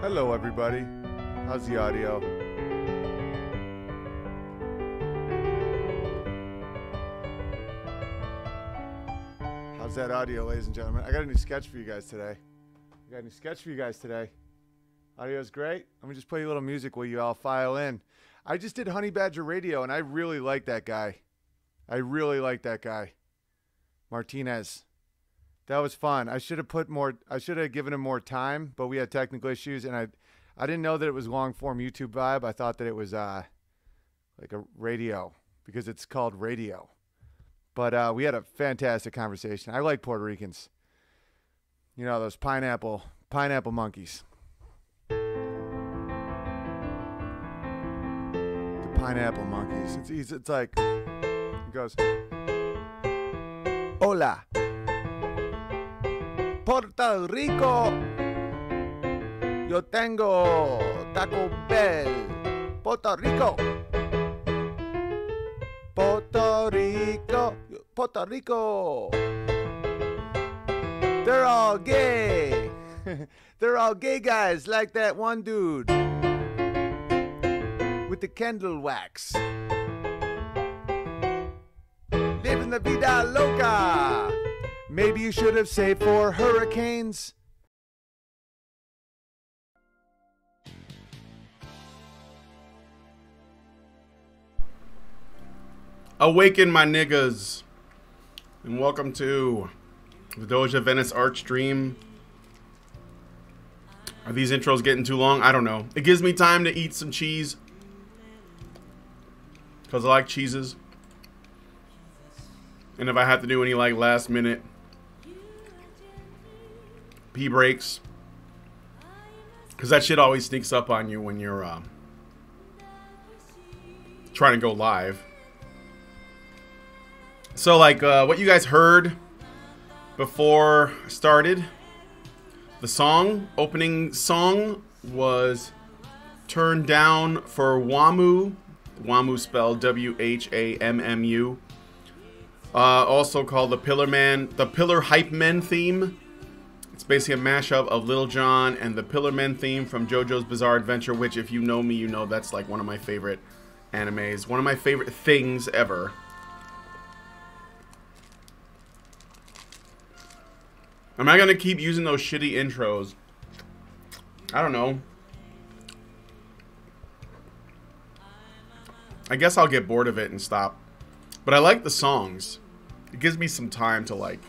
Hello, everybody. How's the audio? How's that audio, ladies and gentlemen? I got a new sketch for you guys today. Audio's great. Let me just play you a little music while you all file in. I just did Honey Badger Radio, and I really like that guy. Martinez. That was fun. I should have given him more time, but we had technical issues, and I didn't know that it was long form YouTube vibe. I thought that it was like a radio because it's called radio. But we had a fantastic conversation. I like Puerto Ricans. You know, those pineapple monkeys. The pineapple monkeys. It's like, it goes, hola. Puerto Rico, yo tengo Taco Bell. Puerto Rico, Puerto Rico, Puerto Rico. They're all gay. They're all gay guys like that one dude with the candle wax. Living the vida loca. Maybe you should have saved for hurricanes. Awaken, my niggas, and welcome to the Doja Venice art stream. Are these intros getting too long? I don't know. It gives me time to eat some cheese because I like cheeses. And if I have to do any like last minute pee breaks, because that shit always sneaks up on you when you're trying to go live. So like what you guys heard before I started, the opening song was Turned Down for Whammu. Whammu spelled W-H-A-M-M-U. Also called the Pillar Hype Men theme. It's basically a mashup of Lil Jon and the Pillar Men theme from JoJo's Bizarre Adventure, which if you know me, you know that's like one of my favorite animes. One of my favorite things ever. Am I going to keep using those shitty intros? I don't know. I guess I'll get bored of it and stop. But I like the songs. It gives me some time to like,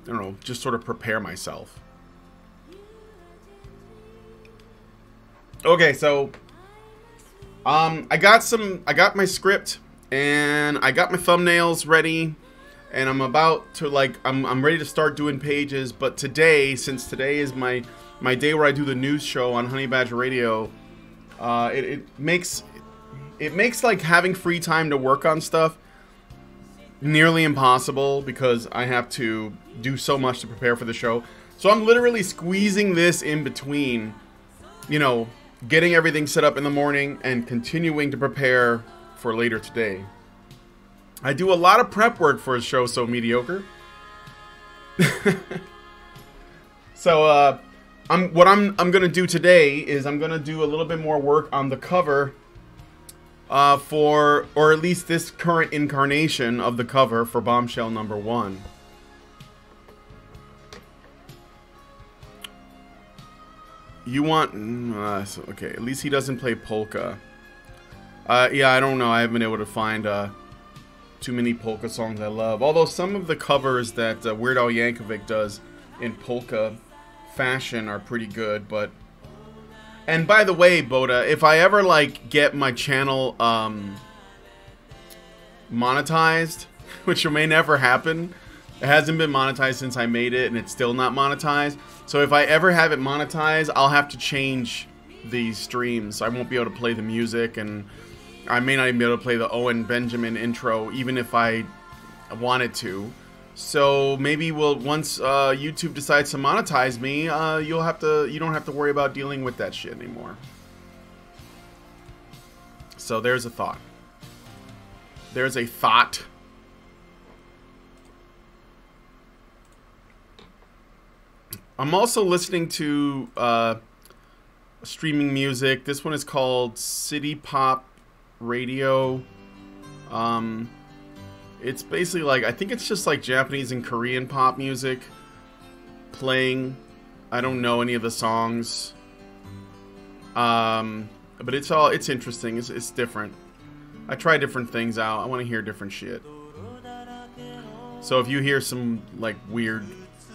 I don't know, just sort of prepare myself. Okay, so I got my script and I got my thumbnails ready. And I'm about to like, I'm ready to start doing pages. But today, since today is my day where I do the news show on Honey Badger Radio, it makes like having free time to work on stuff nearly impossible because I have to do so much to prepare for the show. So I'm literally squeezing this in between, you know, getting everything set up in the morning and continuing to prepare for later today. I do a lot of prep work for a show so mediocre. So what I'm gonna do today is I'm gonna do a little bit more work on the cover or at least this current incarnation of the cover for Bombshell #1. You want okay, at least he doesn't play polka. Yeah, I don't know. I haven't been able to find too many polka songs I love. Although some of the covers that Weird Al Yankovic does in polka fashion are pretty good, but... And by the way, Boda, if I ever, like, get my channel monetized, which may never happen, it hasn't been monetized since I made it, and it's still not monetized. So if I ever have it monetized, I'll have to change the streams. I won't be able to play the music, and I may not even be able to play the Owen Benjamin intro, even if I wanted to. So maybe once YouTube decides to monetize me, you don't have to worry about dealing with that shit anymore. So there's a thought. There's a thought. I'm also listening to streaming music. This one is called City Pop Radio. It's basically like, I think it's just like Japanese and Korean pop music playing. I don't know any of the songs. But it's interesting. It's different. I try different things out. I want to hear different shit. So if you hear some like weird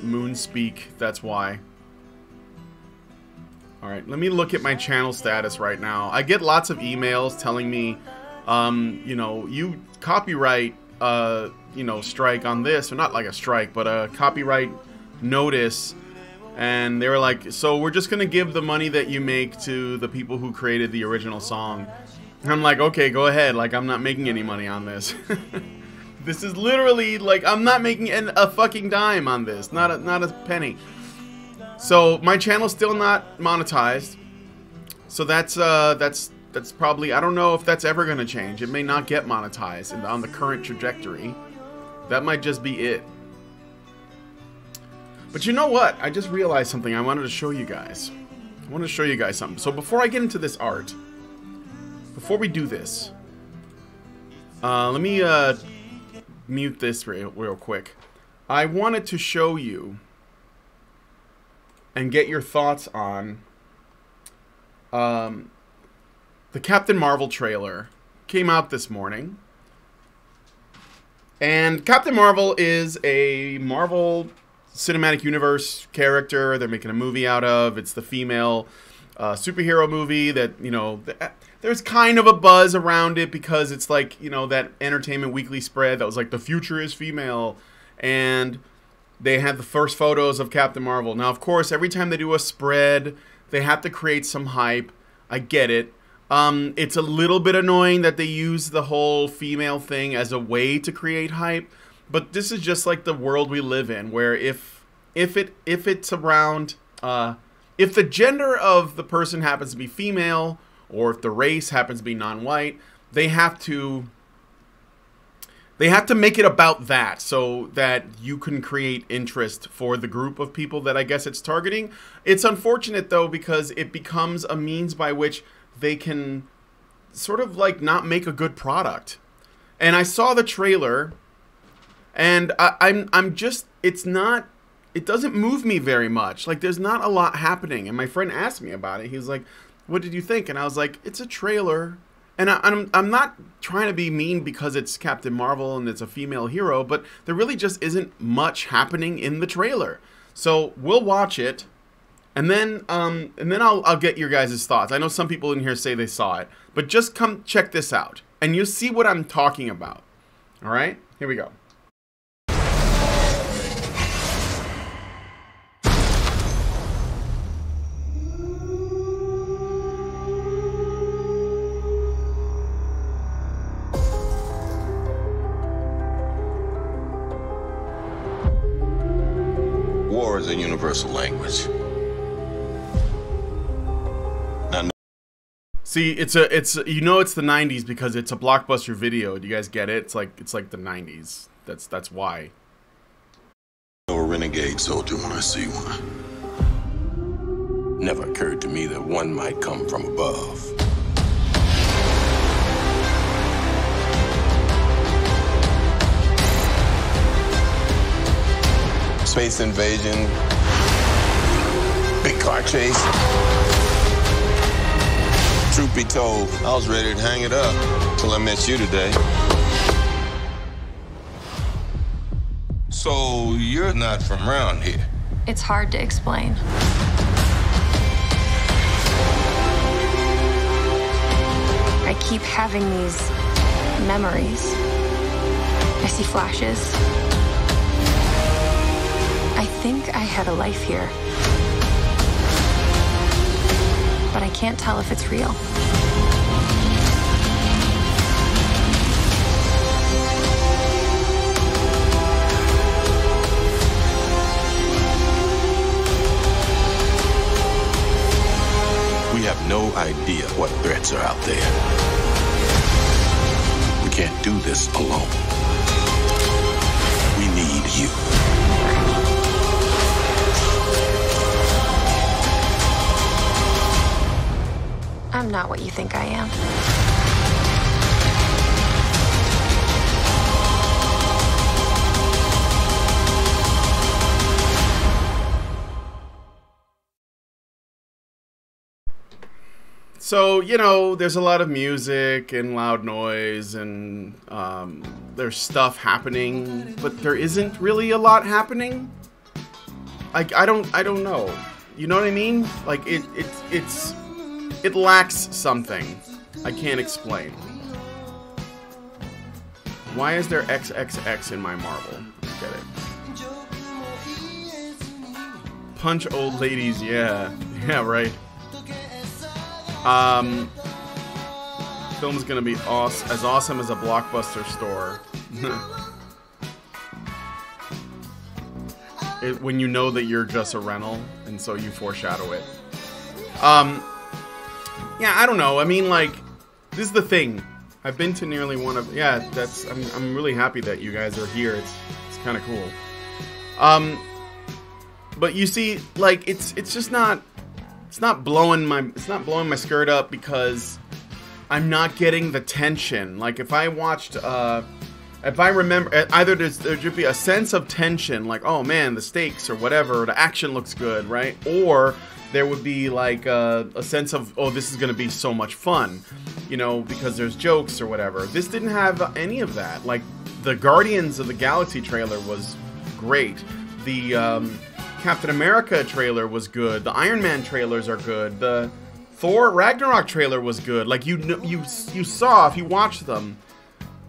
moon speak, that's why. Alright, let me look at my channel status right now. I get lots of emails telling me, you know, you copyright, you know, strike on this, or not like a strike, but a copyright notice. And they were like, so we're just gonna give the money that you make to the people who created the original song. And I'm like, okay, go ahead. Like, I'm not making any money on this. This is literally like, I'm not making a fucking dime on this, not a penny. So my channel's still not monetized. So that's probably, I don't know if that's ever gonna change. It may not get monetized on the current trajectory. That might just be it. But you know what? I just realized something I wanted to show you guys. I want to show you guys something. So before I get into this art, before we do this, let me mute this real quick. I wanted to show you and get your thoughts on the Captain Marvel trailer. Came out this morning. And Captain Marvel is a Marvel Cinematic Universe character they're making a movie out of. It's the female superhero movie that, you know, there's kind of a buzz around it because it's like, you know, that Entertainment Weekly spread that was like, the future is female. And they had the first photos of Captain Marvel. Now, of course, every time they do a spread, they have to create some hype. I get it. It's a little bit annoying that they use the whole female thing as a way to create hype. But this is just like the world we live in, where if it's around, if the gender of the person happens to be female, or if the race happens to be non-white, they have to make it about that, so that you can create interest for the group of people that I guess it's targeting. It's unfortunate though, because it becomes a means by which they can sort of like not make a good product. And I saw the trailer. And I'm just, it doesn't move me very much. Like, there's not a lot happening. And my friend asked me about it. He was like, what did you think? And I was like, it's a trailer. And I'm not trying to be mean because it's Captain Marvel and it's a female hero, but there really just isn't much happening in the trailer. So we'll watch it. And then I'll get your guys' thoughts. I know some people in here say they saw it, but just come check this out and you'll see what I'm talking about. All right, here we go. War is a universal language. Now, see, it's you know it's the 90s because it's a blockbuster video. Do you guys get it? It's like the 90s. That's why. I'm a renegade soldier when I see one. Never occurred to me that one might come from above. Space invasion, big car chase. Truth be told, I was ready to hang it up till I met you today. So you're not from around here? It's hard to explain. I keep having these memories. I see flashes. I think I had a life here. But I can't tell if it's real. We have no idea what threats are out there. We can't do this alone. We need you. I'm not what you think I am. So, you know, there's a lot of music and loud noise and there's stuff happening, but there isn't really a lot happening. Like, I don't know. You know what I mean? Like, it lacks something. I can't explain. Why is there XXX in my Marvel? Get it. Punch old ladies, yeah. Yeah, right. Film's gonna be as awesome as a Blockbuster store. When you know that you're just a rental, and so you foreshadow it. Yeah, I don't know. I mean, like, this is the thing. I've been to nearly one of. Yeah, that's. I'm really happy that you guys are here. It's kind of cool. But you see, like, it's just not. It's not blowing my skirt up because I'm not getting the tension. Like, if I watched, if I remember, either there should be a sense of tension, like, oh man, the stakes or whatever, the action looks good, right? Or there would be like a sense of, oh, this is going to be so much fun, you know, because there's jokes or whatever. This didn't have any of that. Like, the Guardians of the Galaxy trailer was great. The Captain America trailer was good. The Iron Man trailers are good. The Thor Ragnarok trailer was good. Like, you saw, if you watched them,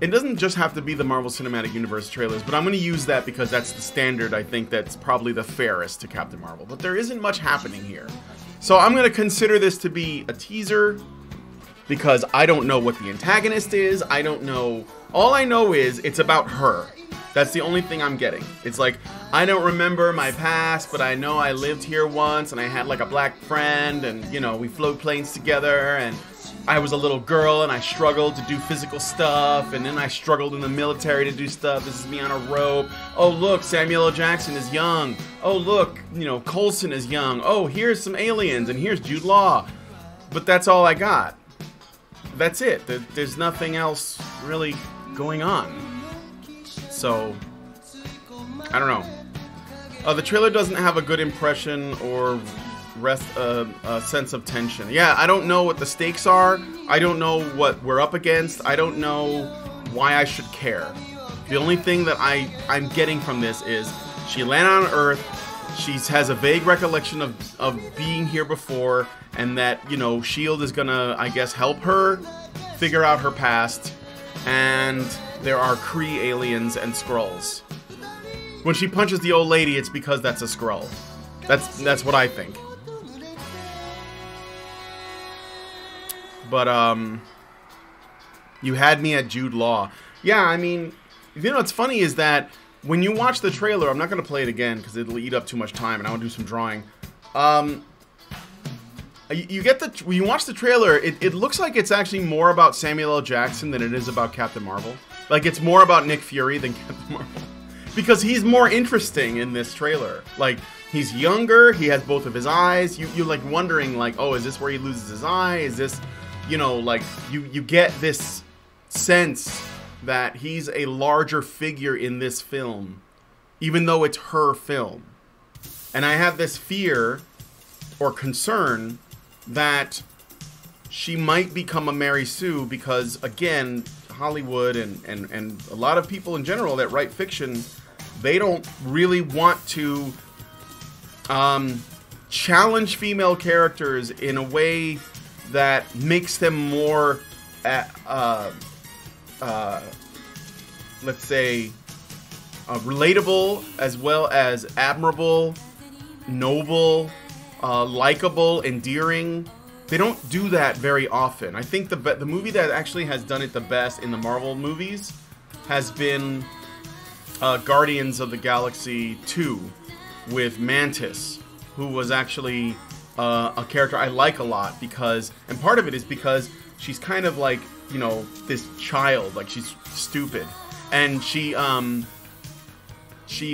it doesn't just have to be the Marvel Cinematic Universe trailers, but I'm going to use that because that's the standard. I think that's probably the fairest to Captain Marvel. But there isn't much happening here. So I'm going to consider this to be a teaser because I don't know what the antagonist is. I don't know. All I know is it's about her. That's the only thing I'm getting. It's like, I don't remember my past, but I know I lived here once, and I had like a black friend, and, you know, we flew planes together, and I was a little girl, and I struggled to do physical stuff, and then I struggled in the military to do stuff. This is me on a rope. Oh, look, Samuel L. Jackson is young. Oh, look, you know, Coulson is young. Oh, here's some aliens, and here's Jude Law. But that's all I got. That's it. There's nothing else really going on. So, I don't know. The trailer doesn't have a good impression or a sense of tension. Yeah, I don't know what the stakes are. I don't know what we're up against. I don't know why I should care. The only thing that I'm getting from this is she landed on Earth. She has a vague recollection of being here before, and that, you know, S.H.I.E.L.D. is gonna, I guess, help her figure out her past. And there are Kree aliens and Skrulls. When she punches the old lady, it's because that's a Skrull. That's what I think. But you had me at Jude Law. Yeah, I mean, you know what's funny is that when you watch the trailer, I'm not gonna play it again because it'll eat up too much time, and I want to do some drawing. When you watch the trailer, it looks like it's actually more about Samuel L. Jackson than it is about Captain Marvel. Like, it's more about Nick Fury than Captain Marvel. Because he's more interesting in this trailer. Like, he's younger, he has both of his eyes. You're like wondering, like, oh, is this where he loses his eye? Is this, you know, like, you get this sense that he's a larger figure in this film, even though it's her film. And I have this fear or concern that she might become a Mary Sue because, again, Hollywood and a lot of people in general that write fiction, they don't really want to challenge female characters in a way that makes them more, let's say, relatable as well as admirable, noble, likable, endearing. They don't do that very often. I think the movie that actually has done it the best in the Marvel movies has been Guardians of the Galaxy 2 with Mantis, who was actually a character I like a lot because, and part of it is because she's kind of like, you know, this child, like she's stupid, and she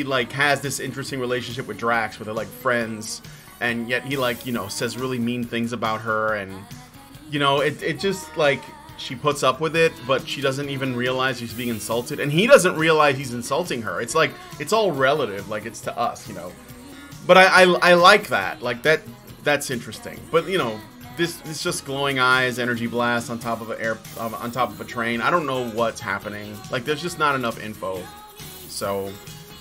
like has this interesting relationship with Drax where they're like friends. And yet he, like, you know, says really mean things about her, and you know, it just, like, she puts up with it, but she doesn't even realize she's being insulted. And he doesn't realize he's insulting her. It's like, it's all relative, like, it's to us, you know. But I like that. Like, that's interesting. But, you know, this is just glowing eyes, energy blast on top of on top of a train. I don't know what's happening. Like, there's just not enough info. So,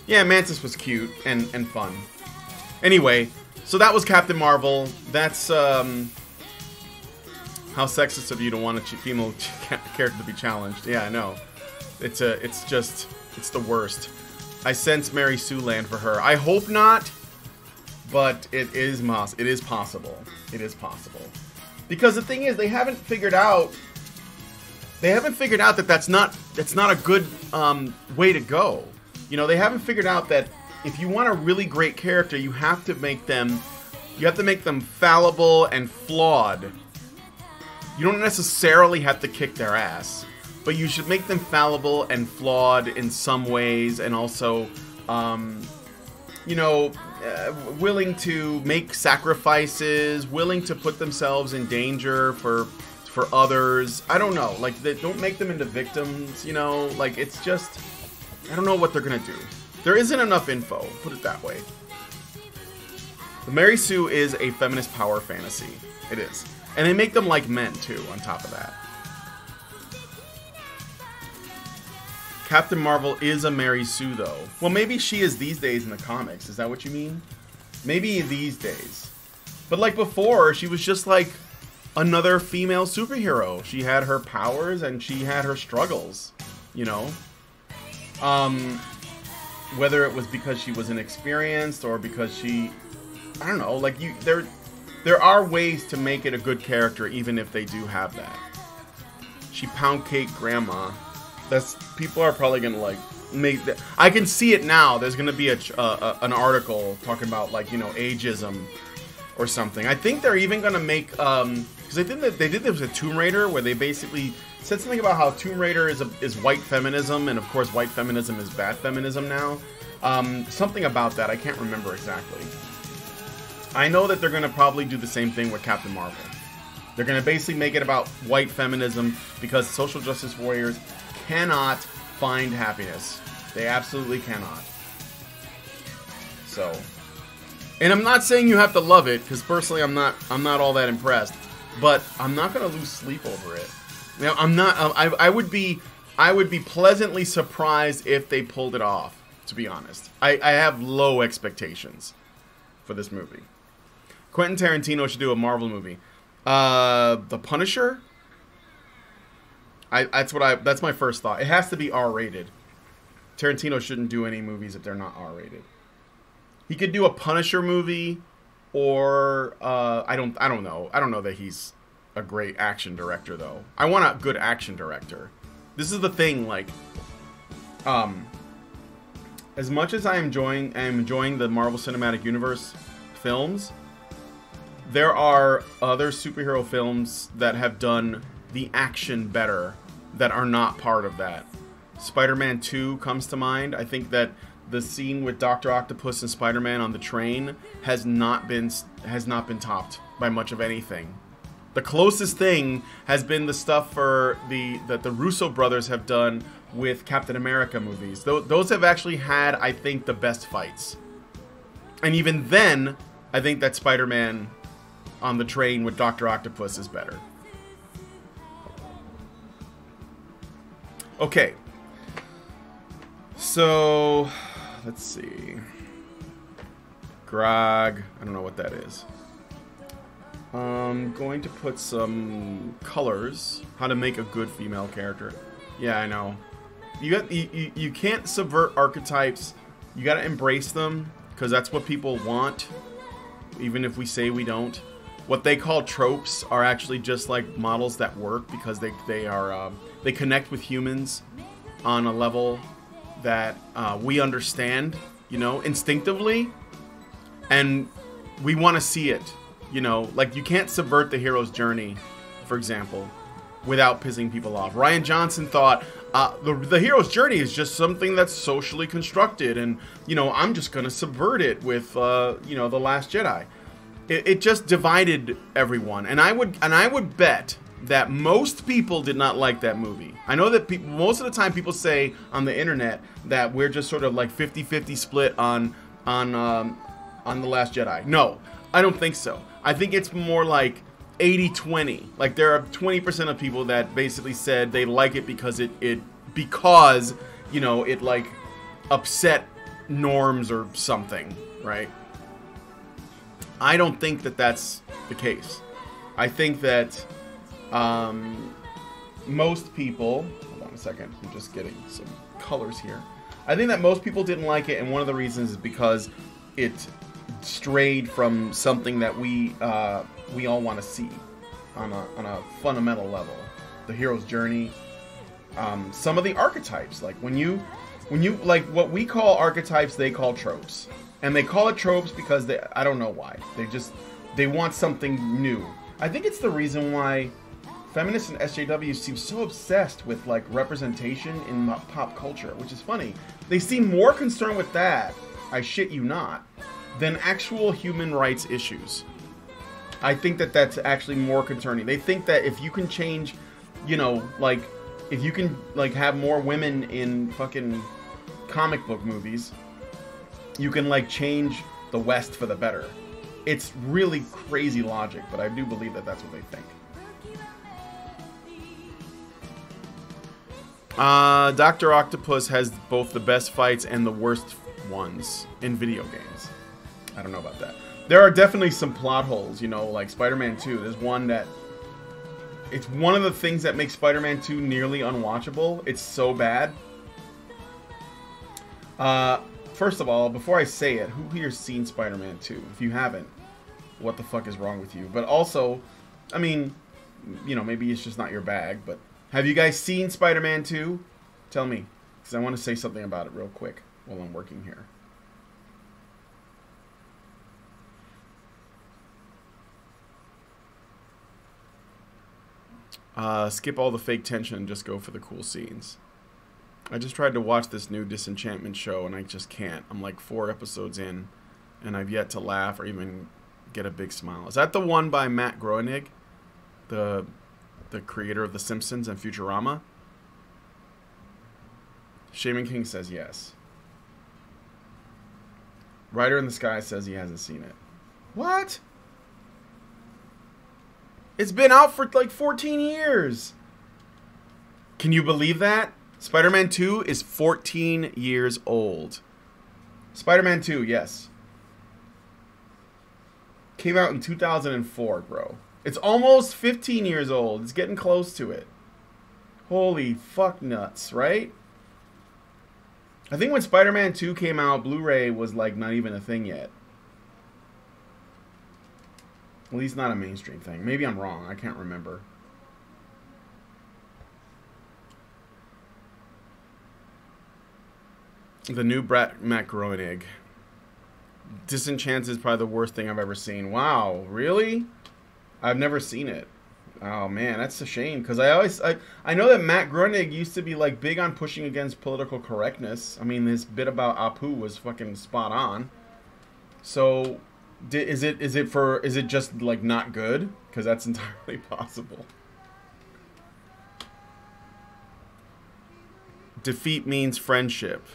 yeah, Mantis was cute and fun. Anyway, so that was Captain Marvel. That's, how sexist of you to want a female character to be challenged. Yeah, I know. It's the worst. I sense Mary Sue land for her. I hope not, but it is possible. It is possible. Because the thing is, they haven't figured out that that's not a good way to go. You know, they haven't figured out that if you want a really great character, you have to make them fallible and flawed. You don't necessarily have to kick their ass, but you should make them fallible and flawed in some ways, and also, you know, willing to make sacrifices, willing to put themselves in danger for others. I don't know, like, don't make them into victims, you know, like, it's just, I don't know what they're gonna do. There isn't enough info, put it that way. The Mary Sue is a feminist power fantasy. It is. And they make them like men, too, on top of that. Captain Marvel is a Mary Sue, though. Well, maybe she is these days in the comics. Is that what you mean? Maybe these days. But like before, she was just like another female superhero. She had her powers and she had her struggles, you know? Whether it was because she was inexperienced or because she... I don't know, like, there are ways to make it a good character, even if they do have that. She pound cake grandma. People are probably gonna like make that. I can see it now. There's gonna be an article talking about, like, you know, ageism or something. I think they're even gonna make because I think that they did this with Tomb Raider, where they basically said something about how Tomb Raider is white feminism, and of course white feminism is bad feminism now. Something about that. I can't remember exactly. I know that they're going to probably do the same thing with Captain Marvel. They're going to basically make it about white feminism because social justice warriors cannot find happiness. They absolutely cannot. So, and I'm not saying you have to love it, because personally I'm not all that impressed, but I'm not going to lose sleep over it. Now, I would be pleasantly surprised if they pulled it off, to be honest. I have low expectations for this movie. Quentin Tarantino should do a Marvel movie. The Punisher? That's my first thought. It has to be R-rated. Tarantino shouldn't do any movies if they're not R-rated. He could do a Punisher movie, or I don't know. I don't know that he's a great action director, though. I want a good action director. This is the thing, like, as much as I'm enjoying the Marvel Cinematic Universe films, there are other superhero films that have done the action better that are not part of that. Spider-Man 2 comes to mind. I think that the scene with Dr. Octopus and Spider-Man on the train has not been topped by much of anything. The closest thing has been the stuff that the Russo brothers have done with Captain America movies. Those have actually had, I think, the best fights. And even then, I think that Spider-Man on the train with Dr. Octopus is better. Okay. So, let's see. Grog. I don't know what that is. I'm going to put some colors. How to make a good female character. Yeah, I know. You can't subvert archetypes. You gotta embrace them, because that's what people want, even if we say we don't. What they call tropes are actually just like models that work because they connect with humans on a level that we understand, you know, instinctively, and we want to see it. You know, like, you can't subvert the hero's journey, for example, without pissing people off. Rian Johnson thought the hero's journey is just something that's socially constructed, and, you know, I'm just gonna subvert it with, you know, The Last Jedi. It just divided everyone, and I would bet that most people did not like that movie. I know that most of the time people say on the internet that we're just sort of like 50-50 split on The Last Jedi. No, I don't think so. I think it's more like 80-20. Like there are 20% of people that basically said they like it because it you know, it like upset norms or something, right? I don't think that that's the case. I think that most people... Hold on a second. I'm just getting some colors here. I think that most people didn't like it, and one of the reasons is because it strayed from something that we all want to see on a fundamental level. The hero's journey. Some of the archetypes. Like when you like what we call archetypes, they call tropes. And they call it tropes because I don't know why. They want something new. I think it's the reason why feminists and SJWs seem so obsessed with like representation in pop culture, which is funny. They seem more concerned with that, I shit you not, than actual human rights issues. I think that that's actually more concerning. They think that if you can change, you know, like if you can like have more women in fucking comic book movies, you can like change the West for the better. It's really crazy logic, but I do believe that that's what they think. Dr. Octopus has both the best fights and the worst ones in video games. I don't know about that. There are definitely some plot holes, you know, like Spider-Man 2. There's one that... It's one of the things that makes Spider-Man 2 nearly unwatchable. It's so bad. First of all, before I say it, who here's seen Spider-Man 2? If you haven't, what the fuck is wrong with you? But also, I mean, you know, maybe it's just not your bag, but have you guys seen Spider-Man 2? Tell me, because I want to say something about it real quick while I'm working here. Skip all the fake tension and just go for the cool scenes. I just tried to watch this new Disenchantment show and I just can't. I'm like 4 episodes in and I've yet to laugh or even get a big smile. Is that the one by Matt Groening? The creator of The Simpsons and Futurama? Shaman King says yes. Rider in the Sky says he hasn't seen it. What? It's been out for like 14 years. Can you believe that? Spider-Man 2 is 14 years old. Spider-Man 2, yes. Came out in 2004, bro. It's almost 15 years old. It's getting close to it. Holy fuck nuts, right? I think when Spider-Man 2 came out, Blu-ray was like not even a thing yet. At least not a mainstream thing. Maybe I'm wrong. I can't remember. The new Matt Groening. Disenchanted is probably the worst thing I've ever seen. Wow, really? I've never seen it. Oh man, that's a shame. Because I know that Matt Groening used to be like big on pushing against political correctness. I mean, this bit about Apu was fucking spot on. So, is it just like not good? Because that's entirely possible. Defeat means friendship.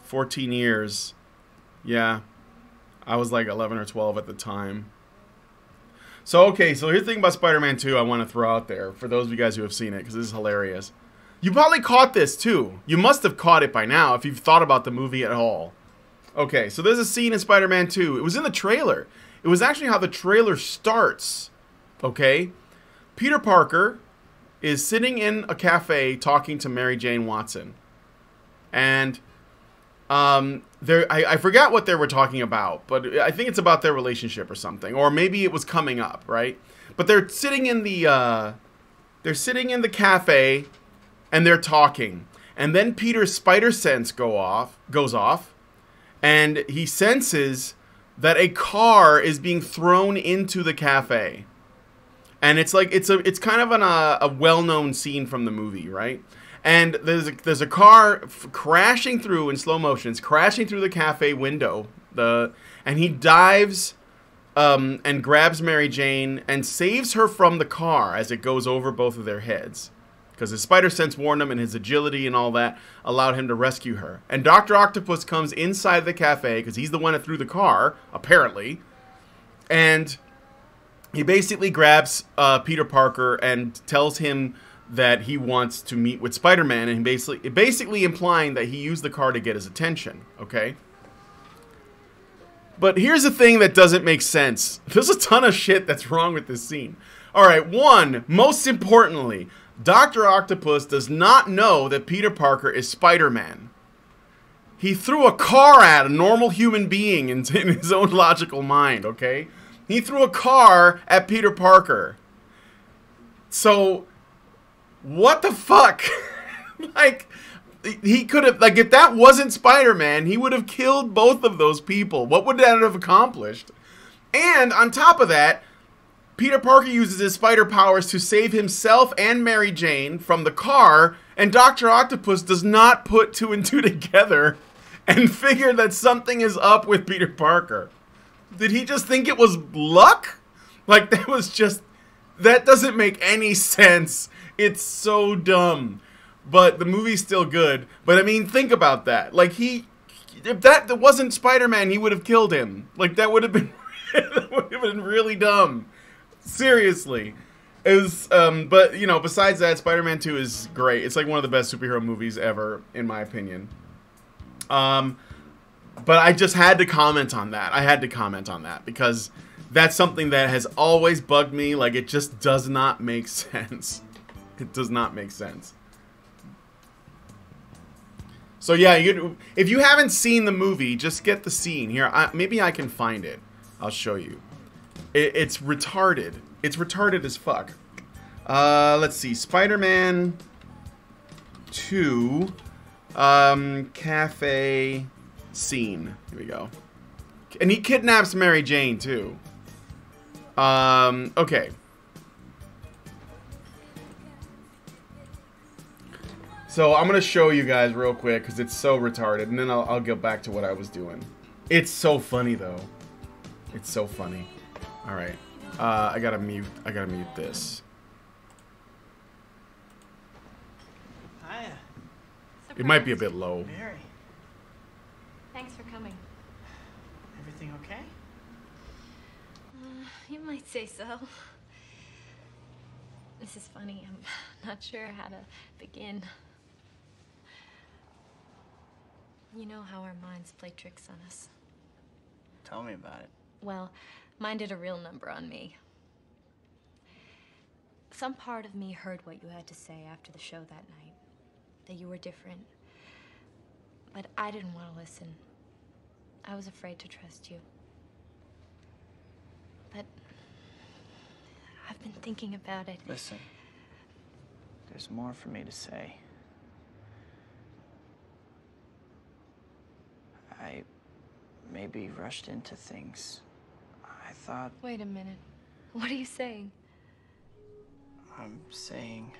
14 years. Yeah. I was like 11 or 12 at the time. So, okay, so here's the thing about Spider-Man 2 I want to throw out there for those of you guys who have seen it, because this is hilarious. You probably caught this, too. You must have caught it by now if you've thought about the movie at all. Okay, so there's a scene in Spider-Man 2. It was in the trailer. It was actually how the trailer starts. Okay? Peter Parker is sitting in a cafe talking to Mary Jane Watson. And... I forgot what they were talking about, but I think it's about their relationship or something, or maybe it was coming up, right? But they're sitting in the cafe, and they're talking, and then Peter's spider sense goes off, and he senses that a car is being thrown into the cafe, and it's like it's kind of a well-known scene from the movie, right? And there's a car crashing through in slow motion. It's crashing through the cafe window. and he dives and grabs Mary Jane and saves her from the car as it goes over both of their heads. Because his spider sense warned him, and his agility and all that allowed him to rescue her. And Dr. Octopus comes inside the cafe, because he's the one that threw the car, apparently. And he basically grabs Peter Parker and tells him that he wants to meet with Spider-Man, and basically implying that he used the car to get his attention, okay? But here's the thing that doesn't make sense. There's a ton of shit that's wrong with this scene. Alright, one, most importantly, Dr. Octopus does not know that Peter Parker is Spider-Man. He threw a car at a normal human being in his own logical mind, okay? He threw a car at Peter Parker. So, what the fuck? Like, he could have, like, if that wasn't Spider-Man, he would have killed both of those people. What would that have accomplished? And, on top of that, Peter Parker uses his spider powers to save himself and Mary Jane from the car, and Dr. Octopus does not put two and two together and figure that something is up with Peter Parker. Did he just think it was luck? Like, that doesn't make any sense. It's so dumb. But the movie's still good. But I mean, think about that. Like, if that wasn't Spider-Man, he would have killed him. Like, that would have been really dumb. Seriously. But, you know, besides that, Spider-Man 2 is great. It's like one of the best superhero movies ever, in my opinion. But I just had to comment on that. I had to comment on that because that's something that has always bugged me. Like, it just does not make sense. It does not make sense. So yeah, if you haven't seen the movie, just get the scene. Here, maybe I can find it. I'll show you. It's retarded. It's retarded as fuck. Let's see. Spider-Man 2 cafe scene. Here we go. And he kidnaps Mary Jane too. Okay. So I'm gonna show you guys real quick because it's so retarded, and then I'll get back to what I was doing. It's so funny though. It's so funny. All right. I gotta mute this. Hiya. It might be a bit low. Mary, Thanks for coming. everything okay? You might say so. This is funny. I'm not sure how to begin. You know how our minds play tricks on us. Tell me about it. Well, mine did a real number on me. Some part of me heard what you had to say after the show that night. That you were different. But I didn't want to listen. I was afraid to trust you. But I've been thinking about it. Listen, there's more for me to say. I maybe rushed into things. I thought... Wait a minute. What are you saying? I'm saying...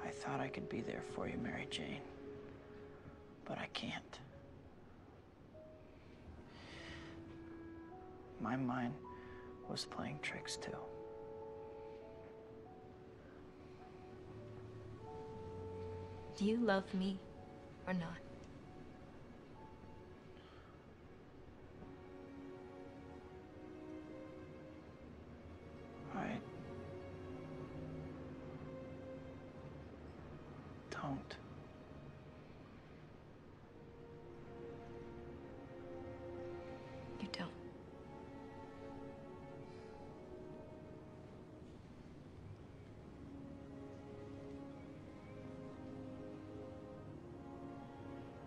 I thought I could be there for you, Mary Jane. But I can't. My mind was playing tricks too. Do you love me or not? I don't. You don't.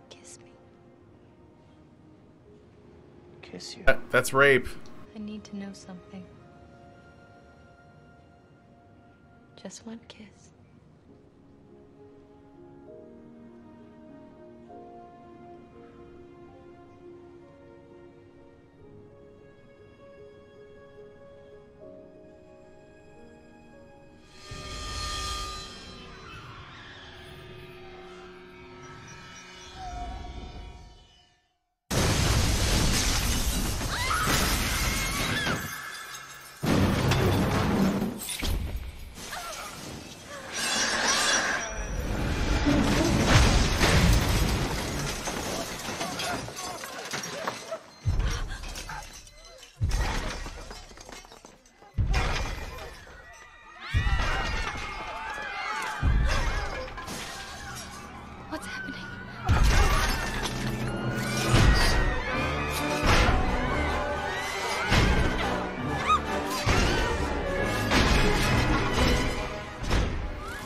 Kiss me. Kiss you. That's rape. I need to know something. Just one kiss.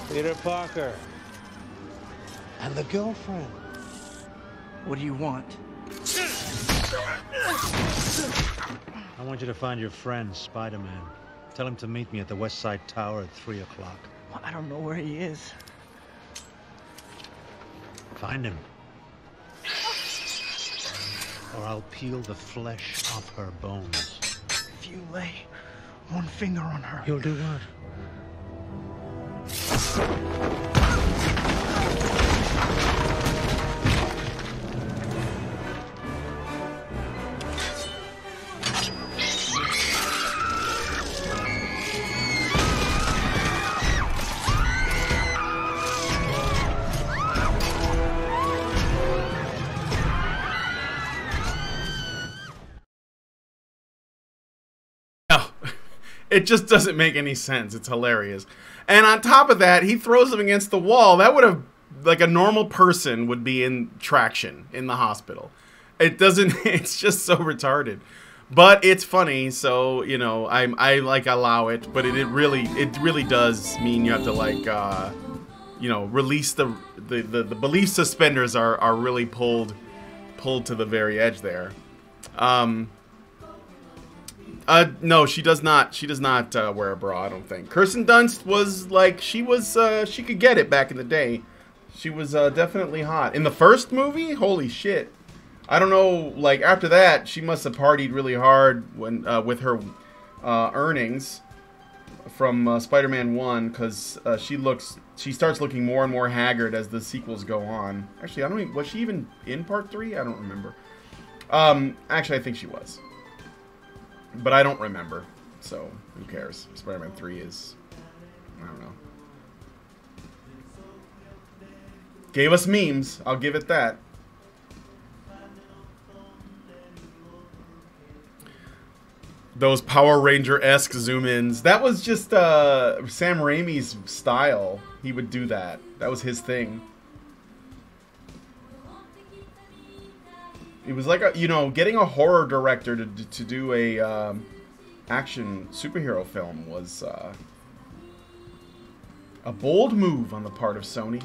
Peter Parker. And the girlfriend. What do you want? I want you to find your friend, Spider-Man. Tell him to meet me at the West Side Tower at 3 o'clock. Well, I don't know where he is. Find him. Or I'll peel the flesh off her bones. If you lay one finger on her... You'll do what? It just doesn't make any sense. It's hilarious. And on top of that, he throws him against the wall. That would have, like, a normal person would be in traction in the hospital. It doesn't, it's just so retarded. But it's funny, so, you know, I like allow it, but it really does mean you have to, like, you know, release the belief suspenders are really pulled to the very edge there. No, she does not. She does not wear a bra, I don't think. Kirsten Dunst was like, she could get it back in the day. She was definitely hot. In the first movie, holy shit. I don't know, like, after that, she must have partied really hard when with her earnings from Spider-Man 1, because she starts looking more and more haggard as the sequels go on. Actually, I don't even, was she even in part 3? I don't remember. Actually, I think she was. But I don't remember, so who cares? Spider-Man 3 is, I don't know. Gave us memes, I'll give it that. Those Power Ranger-esque zoom-ins. That was just Sam Raimi's style. He would do that. That was his thing. It was like a, you know, getting a horror director to do a action superhero film was a bold move on the part of Sony,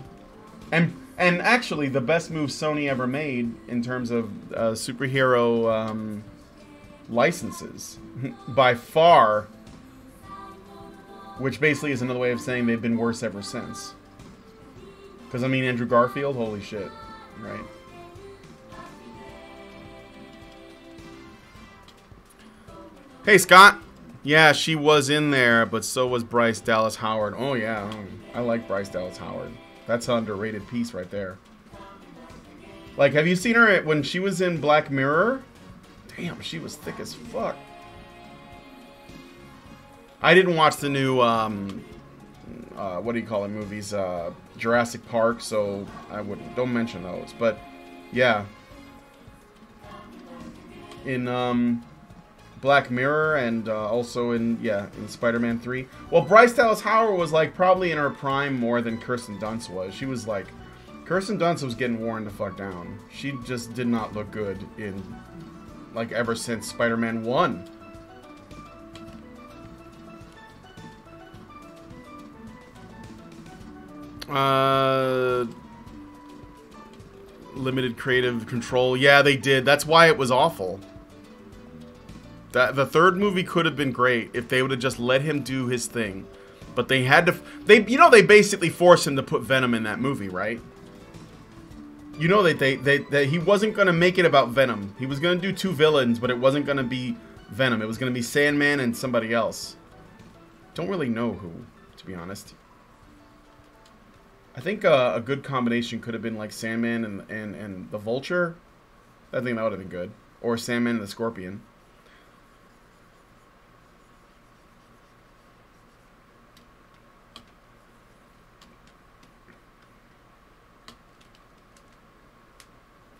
and actually the best move Sony ever made in terms of superhero licenses by far. Which basically is another way of saying they've been worse ever since. Because I mean, Andrew Garfield, holy shit, right? Hey, Scott. Yeah, she was in there, but so was Bryce Dallas Howard. Oh, yeah. I like Bryce Dallas Howard. That's an underrated piece right there. Like, have you seen her when she was in Black Mirror? Damn, she was thick as fuck. I didn't watch the new, what do you call it, movies? Jurassic Park, so I don't mention those. But, yeah. In, Black Mirror and also in Spider-Man 3. Well, Bryce Dallas Howard was like probably in her prime more than Kirsten Dunst was. She was like, Kirsten Dunst was getting worn the fuck down. She just did not look good in, like, ever since Spider-Man 1. Limited creative control. Yeah, they did. That's why it was awful. The third movie could have been great if they would have just let him do his thing. But they had to... You know, they basically forced him to put Venom in that movie, right? You know that he wasn't going to make it about Venom. He was going to do two villains, but it wasn't going to be Venom. It was going to be Sandman and somebody else. Don't really know who, to be honest. I think a good combination could have been like Sandman and the Vulture. I think that would have been good. Or Sandman and the Scorpion.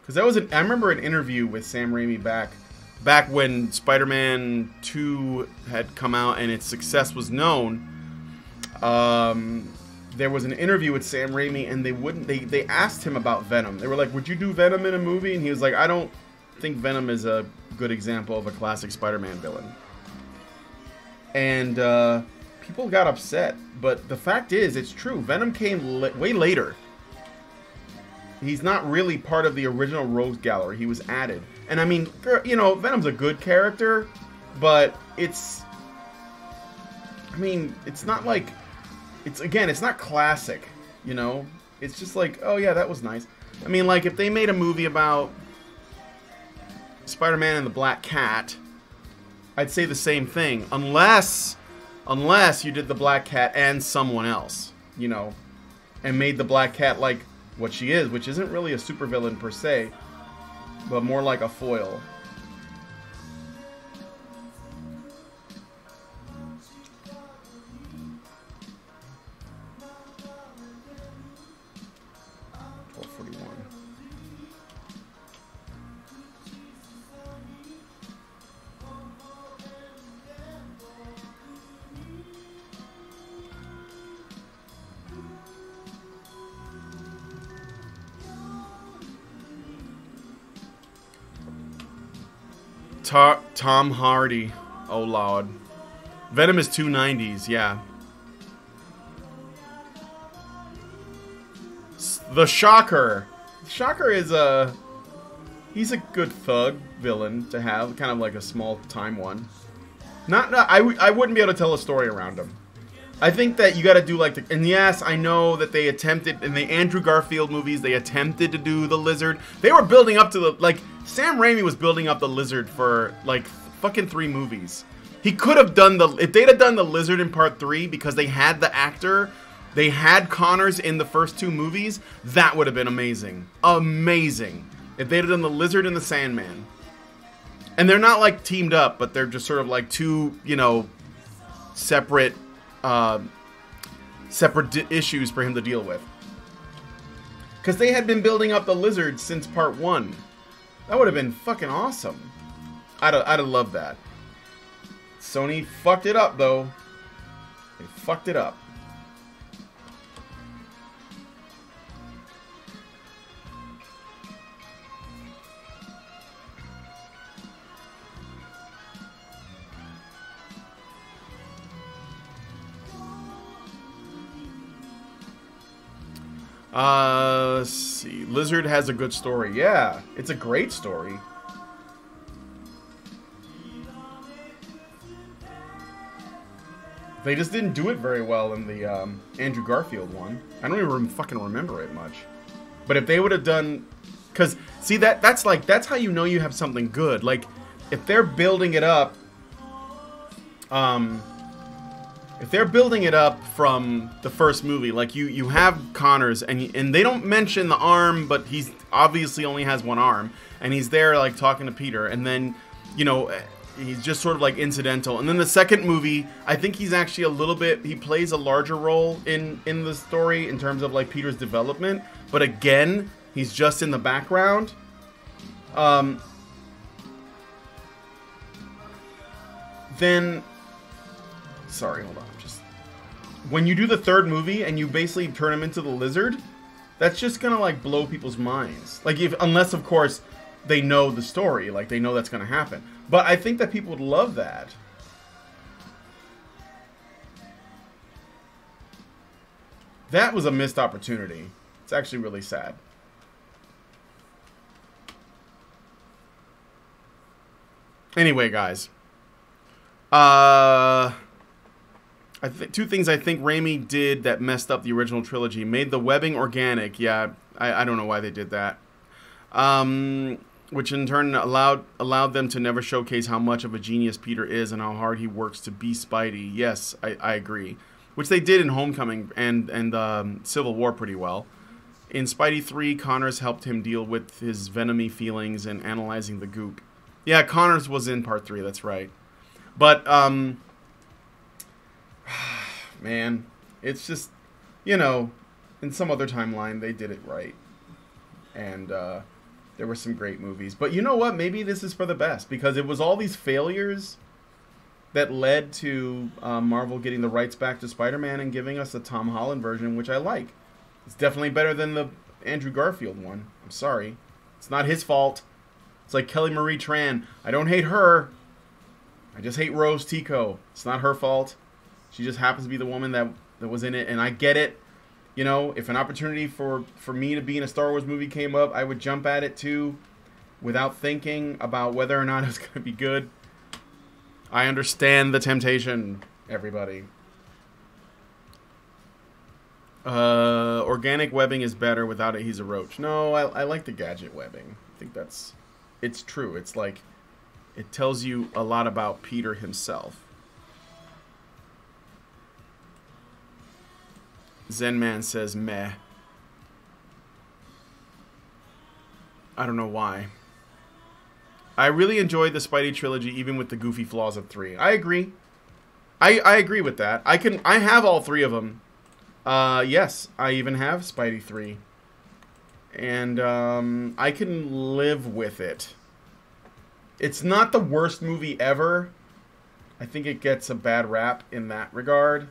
Because that was I remember an interview with Sam Raimi back when Spider-Man 2 had come out and its success was known. there was an interview with Sam Raimi, and they asked him about Venom. They were like, would you do Venom in a movie? And he was like, I don't think Venom is a good example of a classic Spider-Man villain. And people got upset, but the fact is, it's true. Venom came way later. He's not really part of the original Rogues Gallery. He was added. And I mean, you know, Venom's a good character, but it's... I mean, it's not like... It's not classic, you know? It's just like, oh yeah, that was nice. I mean, like, if they made a movie about Spider-Man and the Black Cat, I'd say the same thing. Unless you did the Black Cat and someone else, you know? And made the Black Cat like what she is, which isn't really a supervillain per se, but more like a foil. Tom Hardy. Oh, Lord. Venom is 290s, yeah. The Shocker. Shocker is he's a good thug villain to have, kind of like a small time one. I wouldn't be able to tell a story around him. I think that you got to do like the, and yes, I know that they attempted in the Andrew Garfield movies, they attempted to do the Lizard. They were building up to the, like, Sam Raimi was building up the Lizard for like fucking 3 movies. He could have done the, if they'd have done the Lizard in part 3 because they had the actor, they had Connors in the first 2 movies, that would have been amazing. Amazing. If they'd have done the Lizard and the Sandman. And they're not like teamed up, but they're just sort of like 2, you know, separate issues for him to deal with. Because they had been building up the Lizard since part 1. That would have been fucking awesome. I'd have loved that. Sony fucked it up, though. They fucked it up. Let's see. Lizard has a good story. Yeah, it's a great story. They just didn't do it very well in the Andrew Garfield one. I don't even fucking remember it much. But if they would have done, because see that's how you know you have something good. Like if they're building it up, if they're building it up from the first movie, like you have Connors and they don't mention the arm, but he's obviously only has one arm, and he's there like talking to Peter, and then you know. He's just sort of like incidental. And then the second movie, I think he's actually a little bit, he plays a larger role in the story in terms of like Peter's development. But again, he's just in the background. Then, sorry, hold on. Just when you do the third movie and you basically turn him into the Lizard, that's just gonna like blow people's minds. Like unless of course they know the story, like they know that's gonna happen. But I think that people would love that. That was a missed opportunity. It's actually really sad. Anyway, guys. Two things I think Raimi did that messed up the original trilogy. Made the webbing organic. Yeah, I don't know why they did that. Which in turn allowed them to never showcase how much of a genius Peter is and how hard he works to be Spidey. Yes, I agree. Which they did in Homecoming and Civil War pretty well. In Spidey 3, Connors helped him deal with his venomy feelings and analyzing the goop. Yeah, Connors was in part 3, that's right. But, man, it's just, you know, in some other timeline, they did it right. And, there were some great movies. But you know what? Maybe this is for the best. Because it was all these failures that led to Marvel getting the rights back to Spider-Man and giving us a Tom Holland version, which I like. It's definitely better than the Andrew Garfield one. I'm sorry. It's not his fault. It's like Kelly Marie Tran. I don't hate her. I just hate Rose Tico. It's not her fault. She just happens to be the woman that was in it, and I get it. You know, if an opportunity for me to be in a Star Wars movie came up, I would jump at it too without thinking about whether or not it was going to be good. I understand the temptation, everybody. Organic webbing is better. Without it, he's a roach. No, I like the gadget webbing. I think it's true. It's like, it tells you a lot about Peter himself. Zen Man says meh. I don't know why. I really enjoyed the Spidey trilogy, even with the goofy flaws of 3. I agree. I agree with that. I have all 3 of them. Yes, I even have Spidey 3. And I can live with it. It's not the worst movie ever. I think it gets a bad rap in that regard.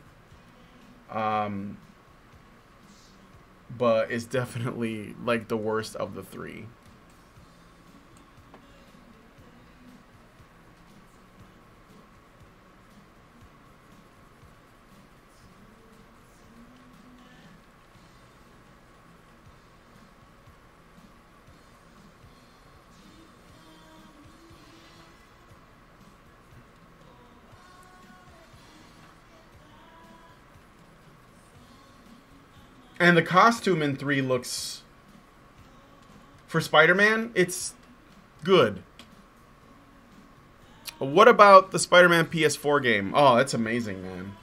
But it's definitely like the worst of the 3. And the costume in 3 looks... For Spider-Man, it's good. What about the Spider-Man PS4 game? Oh, that's amazing, man.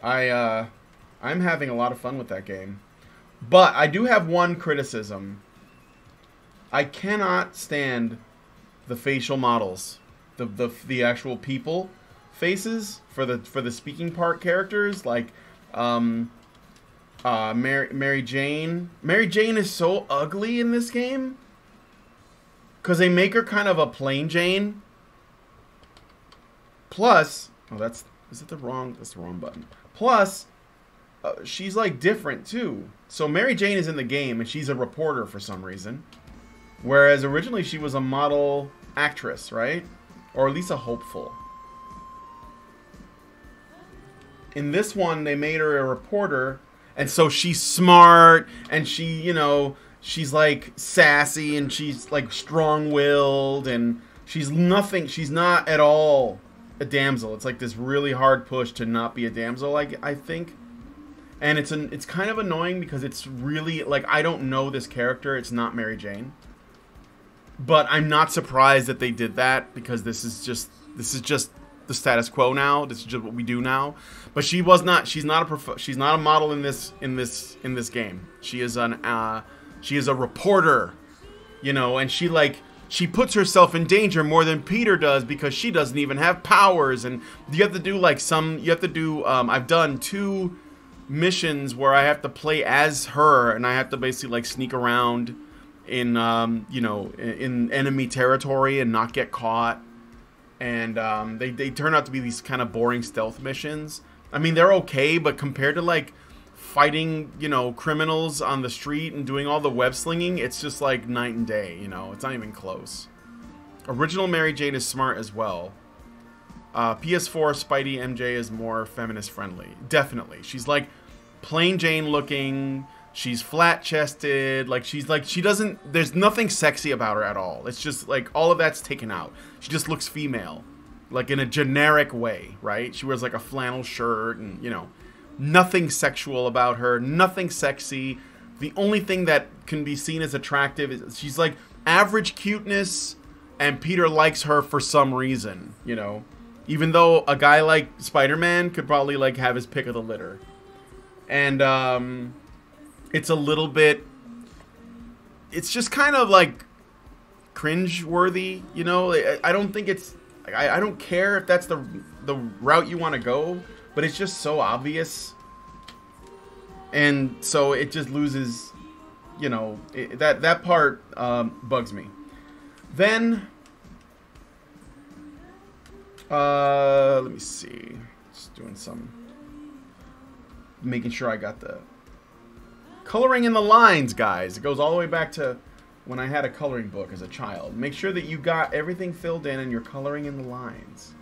I'm having a lot of fun with that game. But I do have one criticism. I cannot stand the facial models. The actual people faces for the speaking part characters, like Mary Jane. Mary Jane is so ugly in this game because they make her kind of a plain Jane. Plus, that's the wrong button. Plus, she's like different too. So Mary Jane is in the game and she's a reporter for some reason, whereas originally she was a model actress, right? Or at least a hopeful. In this one, they made her a reporter. And so she's smart, and she, you know, she's like sassy, and she's like strong-willed, and she's not at all a damsel. It's like this really hard push to not be a damsel, I think. And it's kind of annoying because it's really, like, I don't know this character. It's not Mary Jane. But I'm not surprised that they did that because this is just the status quo now. This is just what we do now. But she's not a model in this game. She is a reporter, you know, and she puts herself in danger more than Peter does because she doesn't even have powers. And you have to do I've done 2 missions where I have to play as her, and I have to basically like sneak around in in enemy territory and not get caught. And they turn out to be these kind of boring stealth missions. I mean, they're okay, but compared to like fighting, you know, criminals on the street and doing all the web slinging, it's just like night and day, you know. It's not even close. Original Mary Jane is smart as well. PS4 Spidey MJ is more feminist friendly. Definitely. She's like plain Jane looking. She's flat-chested. There's nothing sexy about her at all. It's just like all of that's taken out. She just looks female. Like in a generic way, right? She wears like a flannel shirt and, you know, nothing sexual about her. Nothing sexy. The only thing that can be seen as attractive is she's like average cuteness, and Peter likes her for some reason, you know? Even though a guy like Spider-Man could probably like have his pick of the litter. And, it's a little bit... It's just kind of, like, cringe-worthy, you know? I don't think it's... I don't care if that's the route you want to go, but it's just so obvious. And so it just loses... You know, that part bugs me. Then... Let me see. Just doing some... Making sure I got the... Coloring in the lines, guys. It goes all the way back to when I had a coloring book as a child. Make sure that you got everything filled in and you're coloring in the lines.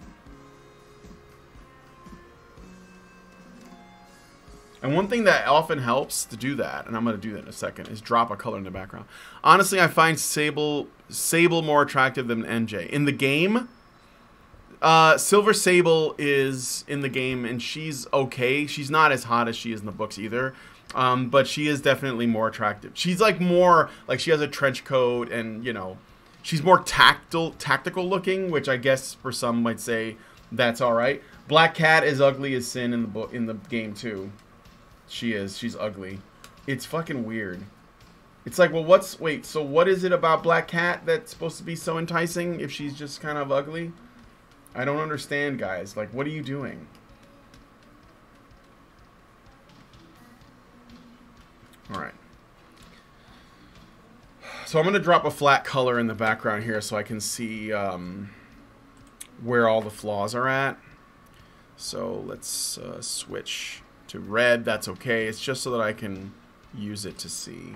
And one thing that often helps to do that, and I'm going to do that in a second, is drop a color in the background. Honestly, I find Sable more attractive than MJ. In the game, Silver Sable is in the game, and she's okay. She's not as hot as she is in the books either. But she is definitely more attractive. She's like more, like she has a trench coat and, you know, she's more tactical looking, which I guess for some might say that's all right. Black Cat is ugly as sin in the game too. She is. She's ugly. It's fucking weird. It's like, well, wait, so what is it about Black Cat that's supposed to be so enticing if she's just kind of ugly? I don't understand, guys. Like, what are you doing? Alright. So I'm going to drop a flat color in the background here so I can see where all the flaws are at. So let's switch to red. That's okay. It's just so that I can use it to see.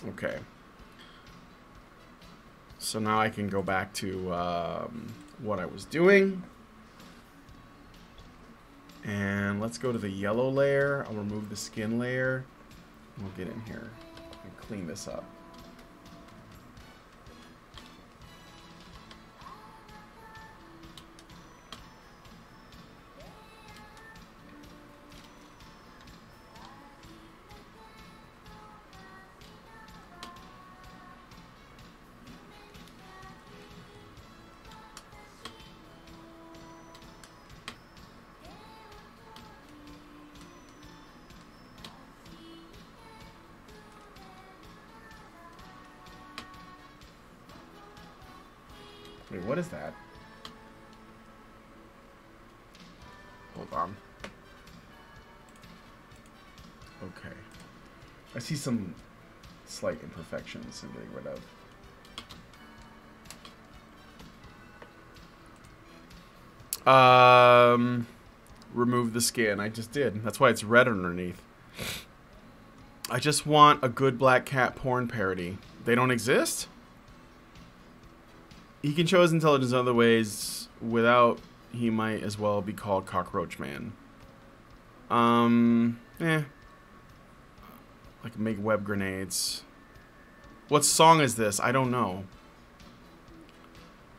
Okay. So now I can go back to what I was doing. And let's go to the yellow layer. I'll remove the skin layer. We'll get in here and clean this up. Wait, what is that? Hold on. Okay. I see some slight imperfections I'm getting rid of. Remove the skin. I just did. That's why it's red underneath. I just want a good Black Cat porn parody. They don't exist? He can show his intelligence other ways without he might as well be called Cockroach Man. Like make web grenades. What song is this? I don't know.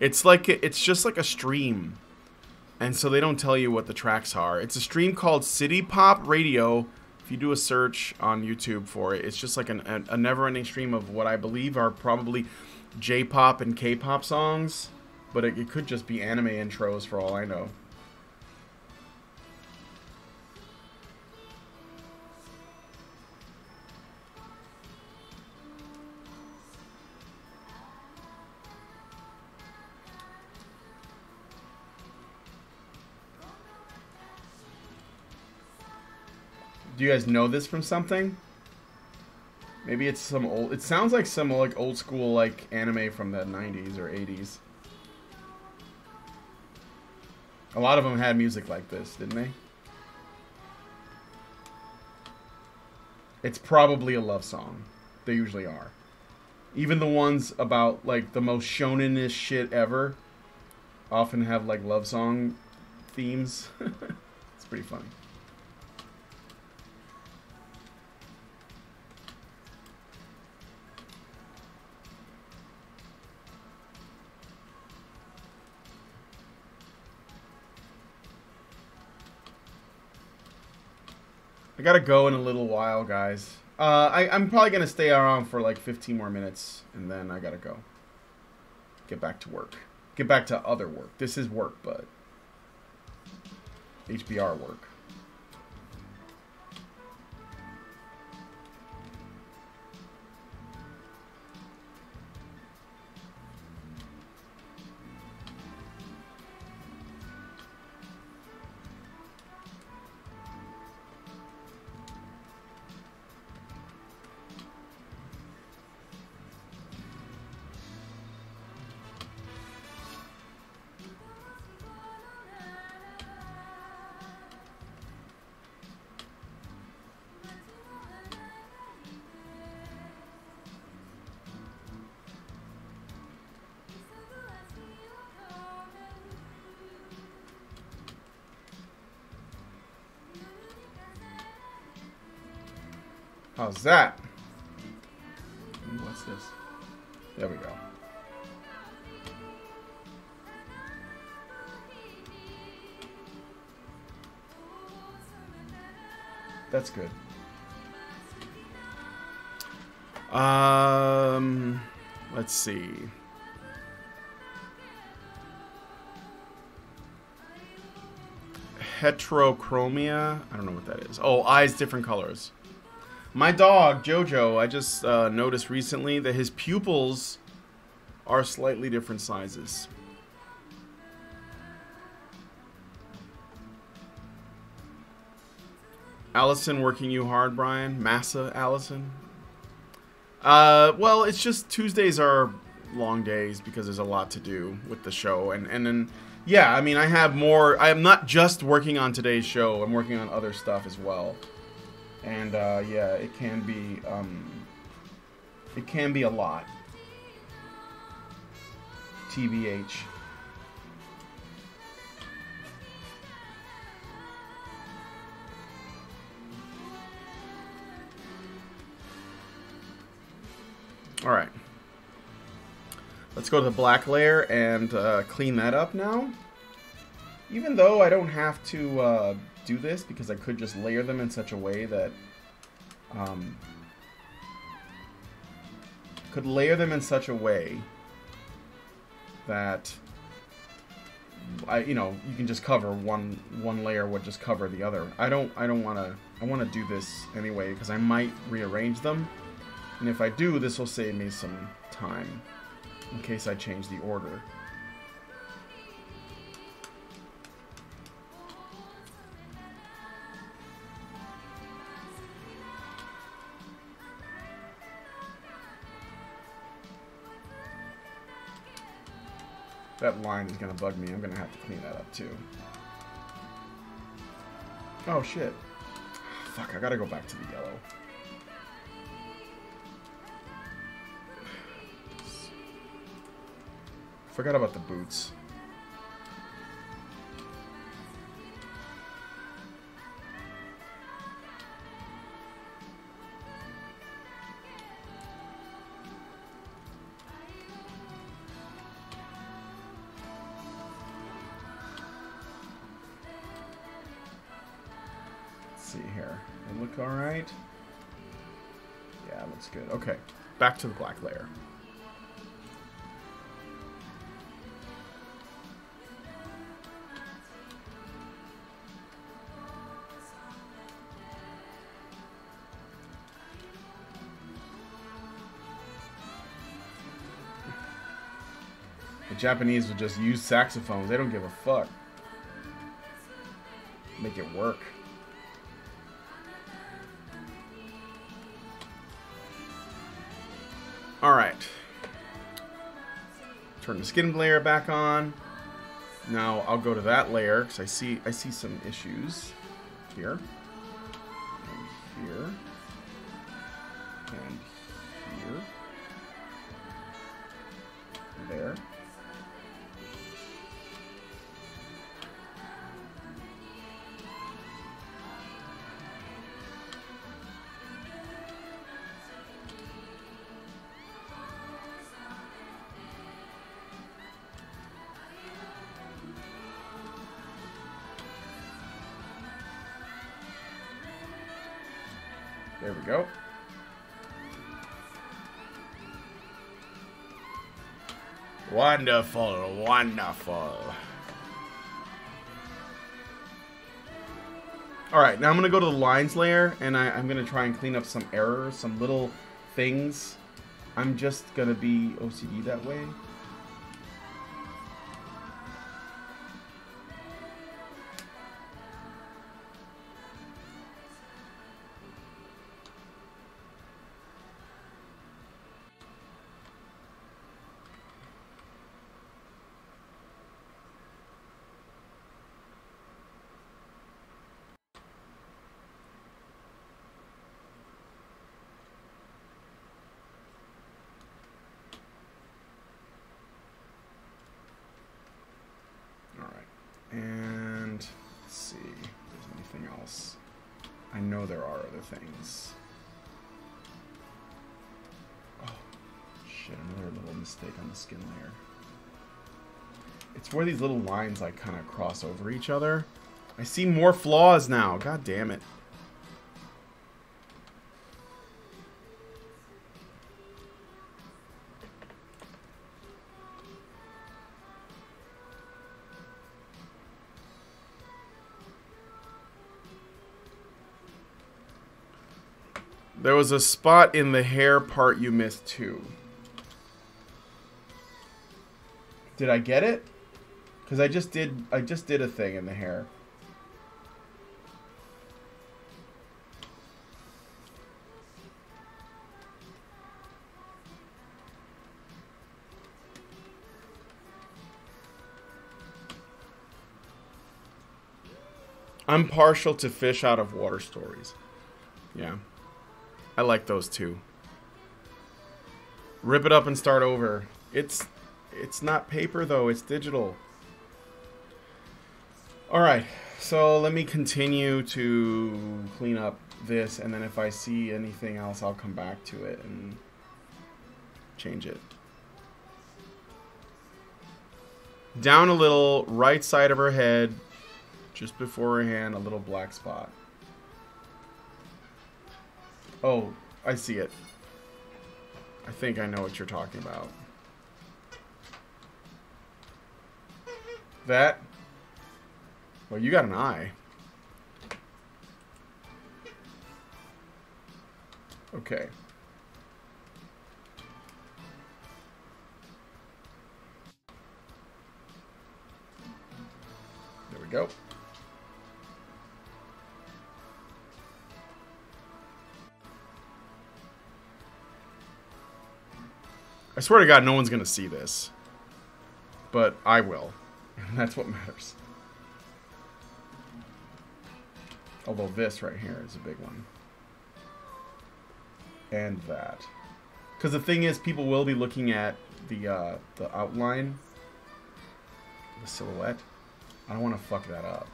It's just like a stream. And so they don't tell you what the tracks are. It's a stream called City Pop Radio. If you do a search on YouTube for it, it's just like a never-ending stream of what I believe are probably J-pop and K-pop songs, but it could just be anime intros for all I know. Do you guys know this from something? Maybe it's some old... It sounds like some like old school like anime from the 90s or 80s. A lot of them had music like this, didn't they? It's probably a love song. They usually are. Even the ones about like the most shonen-ish shit ever often have like love song themes. It's pretty funny. I gotta go in a little while, guys. I'm probably gonna stay around for like 15 more minutes, and then I gotta go. Get back to work. Get back to other work. This is work, but HBR work. How's that? Ooh, what's this? There we go. That's good. Let's see. Heterochromia. I don't know what that is. Oh, eyes different colors. My dog, Jojo, I just noticed recently that his pupils are slightly different sizes. Allison working you hard, Brian? Massa Allison? Well, it's just Tuesdays are long days because there's a lot to do with the show. And then, yeah, I mean, I have more. I am not just working on today's show. I'm working on other stuff as well. And, yeah, it can be a lot. TBH. All right. Let's go to the black layer and clean that up now. Even though I don't have to do this because I could just layer them in such a way that you know, you can just cover one layer would just cover the other. I want to do this anyway because I might rearrange them. And if I do, this will save me some time in case I change the order. That line is going to bug me. I'm going to have to clean that up too. Oh shit. Fuck, I got to go back to the yellow. Forgot about the boots. Let's see here. They look all right. Yeah, it looks good. Okay, back to the black layer. Japanese would just use saxophones. They don't give a fuck. Make it work. Alright. Turn the skin layer back on. Now I'll go to that layer because I see some issues here. And here. And here. There. There we go. Wonderful, wonderful. Alright, now I'm going to go to the lines layer, and I'm going to try and clean up some errors, some little things. I'm just going to be OCD that way. And let's see if there's anything else. I know there are other things. mistake on the skin layer. It's where these little lines like kind of cross over each other. I see more flaws now. God damn it. There was a spot in the hair part you missed too. Did I get it? Because I just did a thing in the hair. I'm partial to fish out of water stories. Yeah. I like those too. Rip it up and start over. It's not paper though, it's digital. Alright, so let me continue to clean up this, and then if I see anything else, I'll come back to it and change it. Down a little, right side of her head, just before her hand, a little black spot. Oh, I see it. I think I know what you're talking about. That? Well, you got an eye. Okay. There we go. I swear to God, no one's gonna see this. But I will. And that's what matters. Although this right here is a big one. And that. Because the thing is, people will be looking at the outline. The silhouette. I don't want to fuck that up.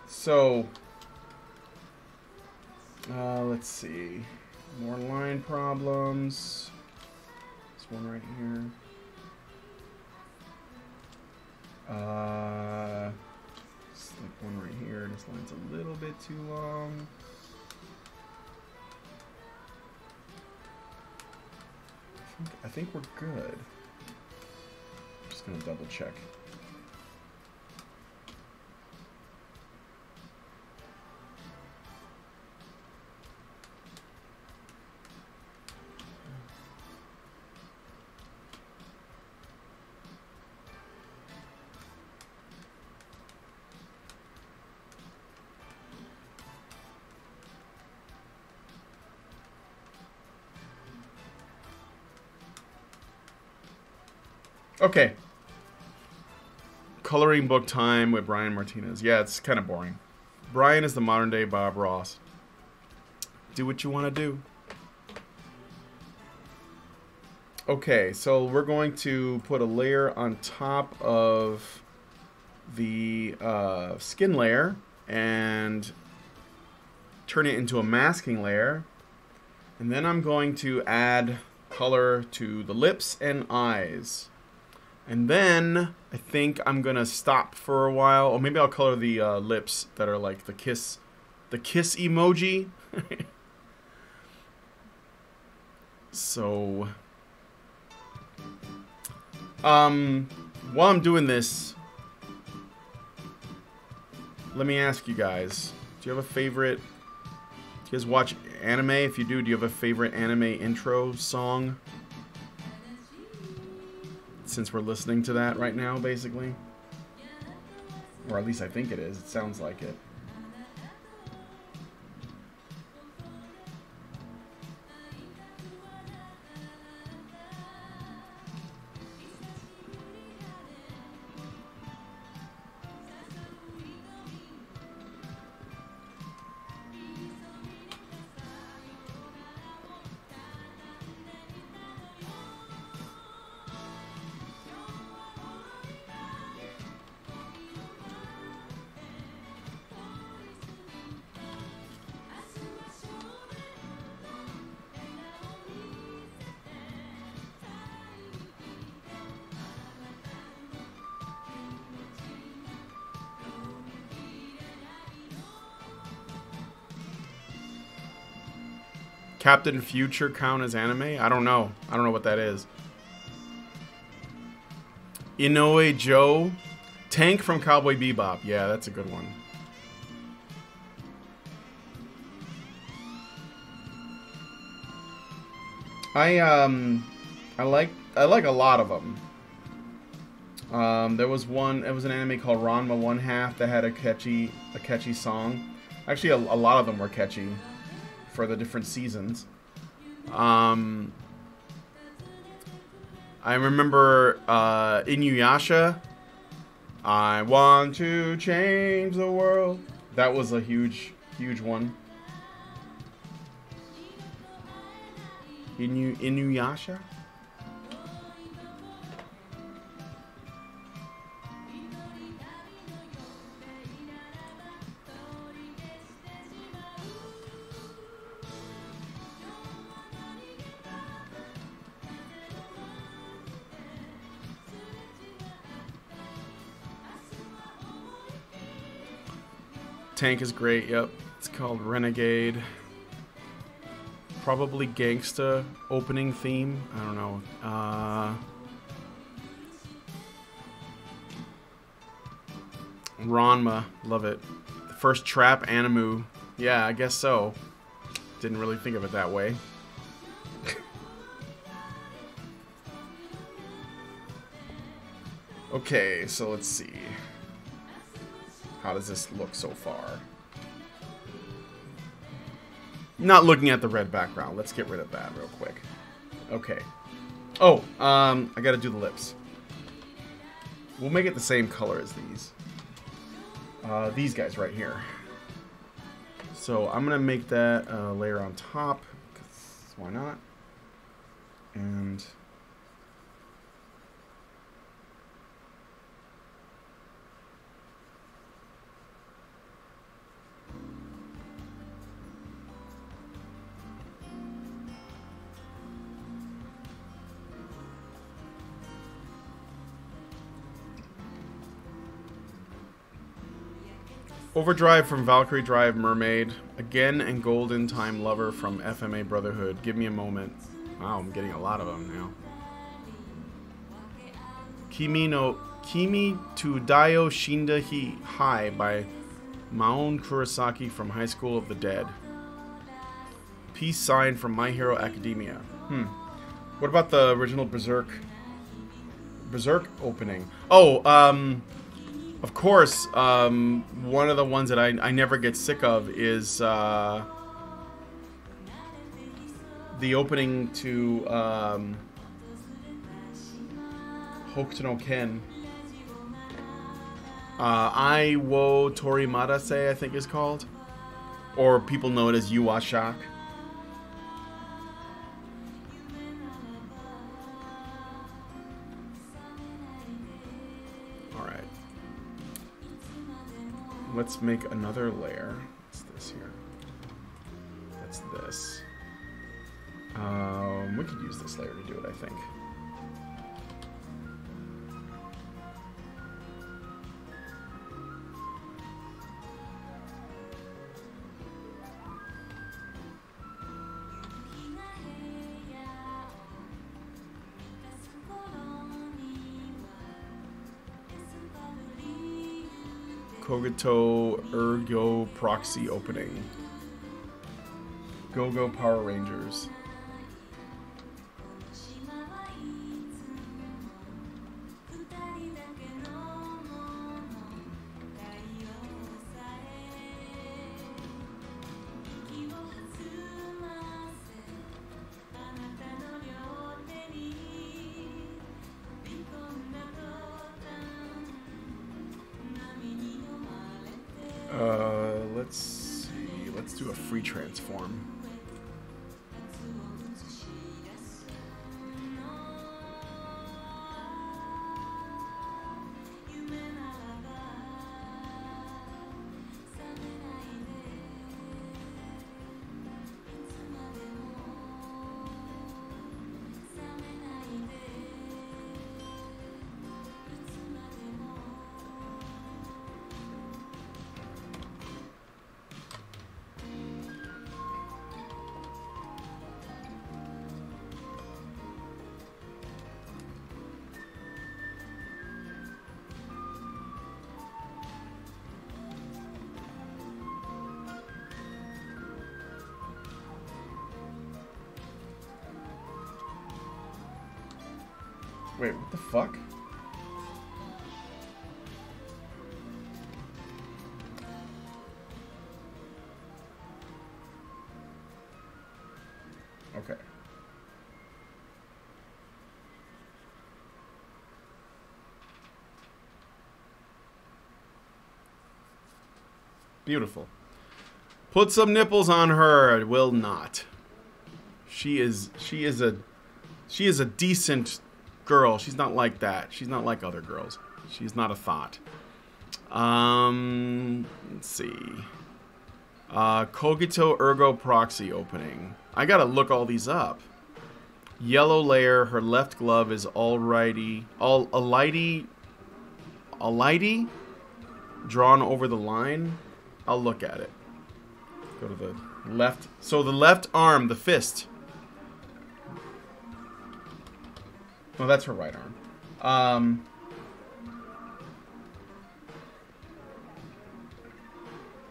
So, let's see. More line problems. This one right here. This one right here. This line's a little bit too long. I think we're good. Just gonna double check. Okay. Coloring book time with Brian Martinez. Yeah, it's kind of boring. Brian is the modern day Bob Ross. Do what you want to do. Okay, so we're going to put a layer on top of the skin layer and turn it into a masking layer. And then I'm going to add color to the lips and eyes. And then I think I'm gonna stop for a while, or maybe I'll color the lips that are like the kiss emoji. So, while I'm doing this, let me ask you guys: do you have a favorite? Do you guys watch anime? If you do you have a favorite anime intro song? Since we're listening to that right now, basically. Or at least I think it is. It sounds like it. Captain Future count as anime? I don't know. I don't know what that is. Inoue Joe. Tank from Cowboy Bebop. Yeah, that's a good one. I like a lot of them. There was one. It was an anime called Ranma One Half that had a catchy song. Actually, a lot of them were catchy for the different seasons. I remember Inuyasha. I want to change the world. That was a huge one. Inuyasha? Tank is great, yep. It's called Renegade. Probably Gangsta opening theme. I don't know. Ranma, love it. The first trap animu. Yeah, I guess so. Didn't really think of it that way. Okay, so let's see. How does this look so far? Not looking at the red background. Let's get rid of that real quick. Okay. Oh, I gotta do the lips. We'll make it the same color as these guys right here. So I'm gonna make that layer on top, 'cause why not? And Overdrive from Valkyrie Drive Mermaid. Again and Golden Time Lover from FMA Brotherhood. Give me a moment. Wow, I'm getting a lot of them now. Kimi to Daio Shinda Hai by Maon Kurosaki from High School of the Dead. Peace Sign from My Hero Academia. What about the original Berserk opening? Oh, of course, one of the ones that I never get sick of is the opening to Hokuto no Ken. I wo Torimadase, I think is called. Or people know it as Yuashak. Alright. Let's make another layer. What's this here? That's this. We could use this layer to do it, I think. Kogito Ergo Proxy opening. Go-Go Power Rangers. Let's see. Let's do a free transform. Wait, what the fuck? Okay. Beautiful. Put some nipples on her. It will not. She is a decent girl. She's not like that. She's not like other girls. She's not a thought. Let's see. Cogito Ergo Proxy opening. I gotta look all these up. Yellow layer. Her left glove is alrighty. Alighty. Drawn over the line. I'll look at it. Go to the left. So the left arm, the fist. No, that's her right arm.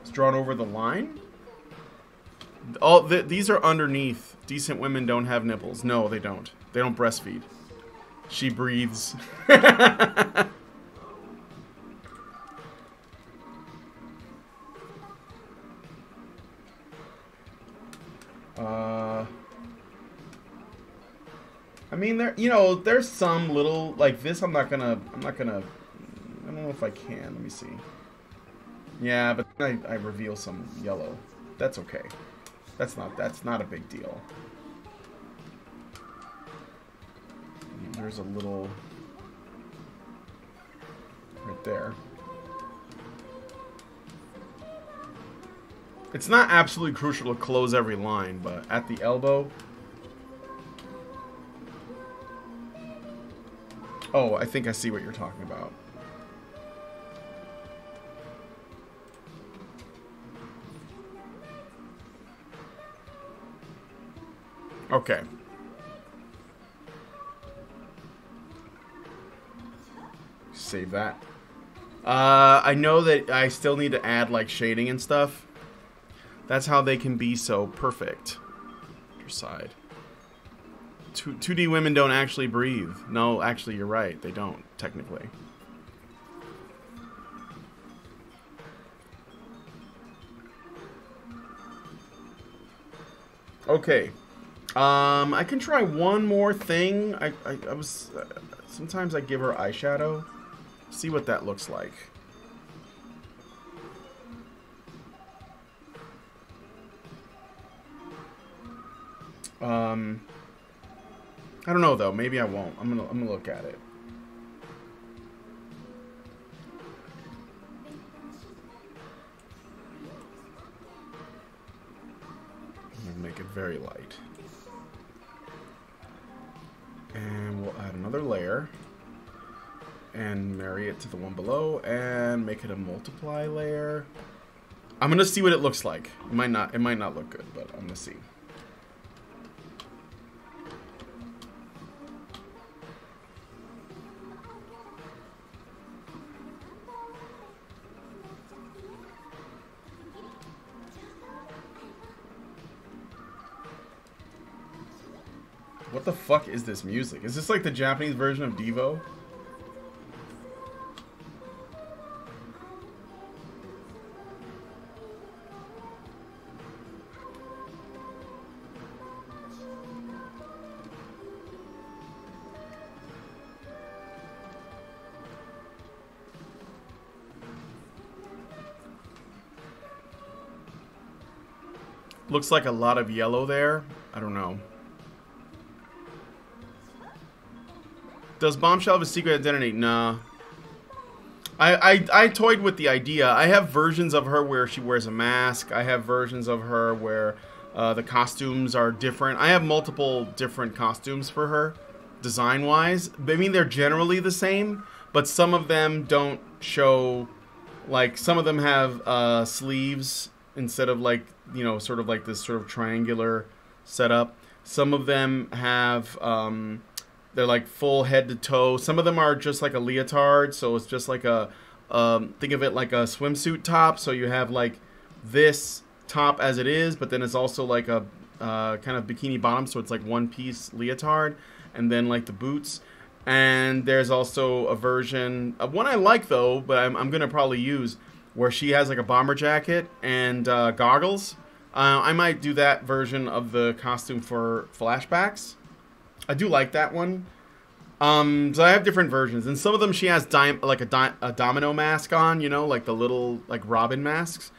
It's drawn over the line. These are underneath. Decent women don't have nipples. No, they don't. They don't breastfeed. She breathes. I mean, there's some little, like this, I'm not gonna, I don't know if I can, let me see. Yeah, but I reveal some yellow. That's okay. That's not a big deal. There's a little, right there. It's not absolutely crucial to close every line, but at the elbow. Oh, I think I see what you're talking about. Okay. Save that. I know that I still need to add like shading and stuff. That's how they can be so perfect. Your side. 2D women don't actually breathe. No, actually, you're right. They don't, technically. Okay. I can try one more thing. I was... sometimes I give her eyeshadow. See what that looks like. I don't know though. Maybe I won't. I'm gonna look at it. I'm gonna make it very light, and we'll add another layer, and marry it to the one below, and make it a multiply layer. I'm gonna see what it looks like. It might not look good, but I'm gonna see. What the fuck is this music? Is this like the Japanese version of Devo? Looks like a lot of yellow there. I don't know. Does Bombshell have a secret identity? Nah. I toyed with the idea. I have versions of her where she wears a mask. I have versions of her where the costumes are different. I have multiple different costumes for her, design-wise. I mean, they're generally the same, but some of them don't show... Like, some of them have sleeves instead of, like, you know, sort of like this sort of triangular setup. Some of them have... they're like full head to toe. Some of them are just like a leotard, so it's just like a think of it like a swimsuit top. So you have like this top as it is, but then it's also like a kind of bikini bottom, so it's like one piece leotard, and then like the boots. And there's also a version of one I like though, but I'm gonna probably use, where she has like a bomber jacket and goggles. I might do that version of the costume for flashbacks. I do like that one. So I have different versions, and some of them she has a domino mask on, you know, like the little like Robin masks.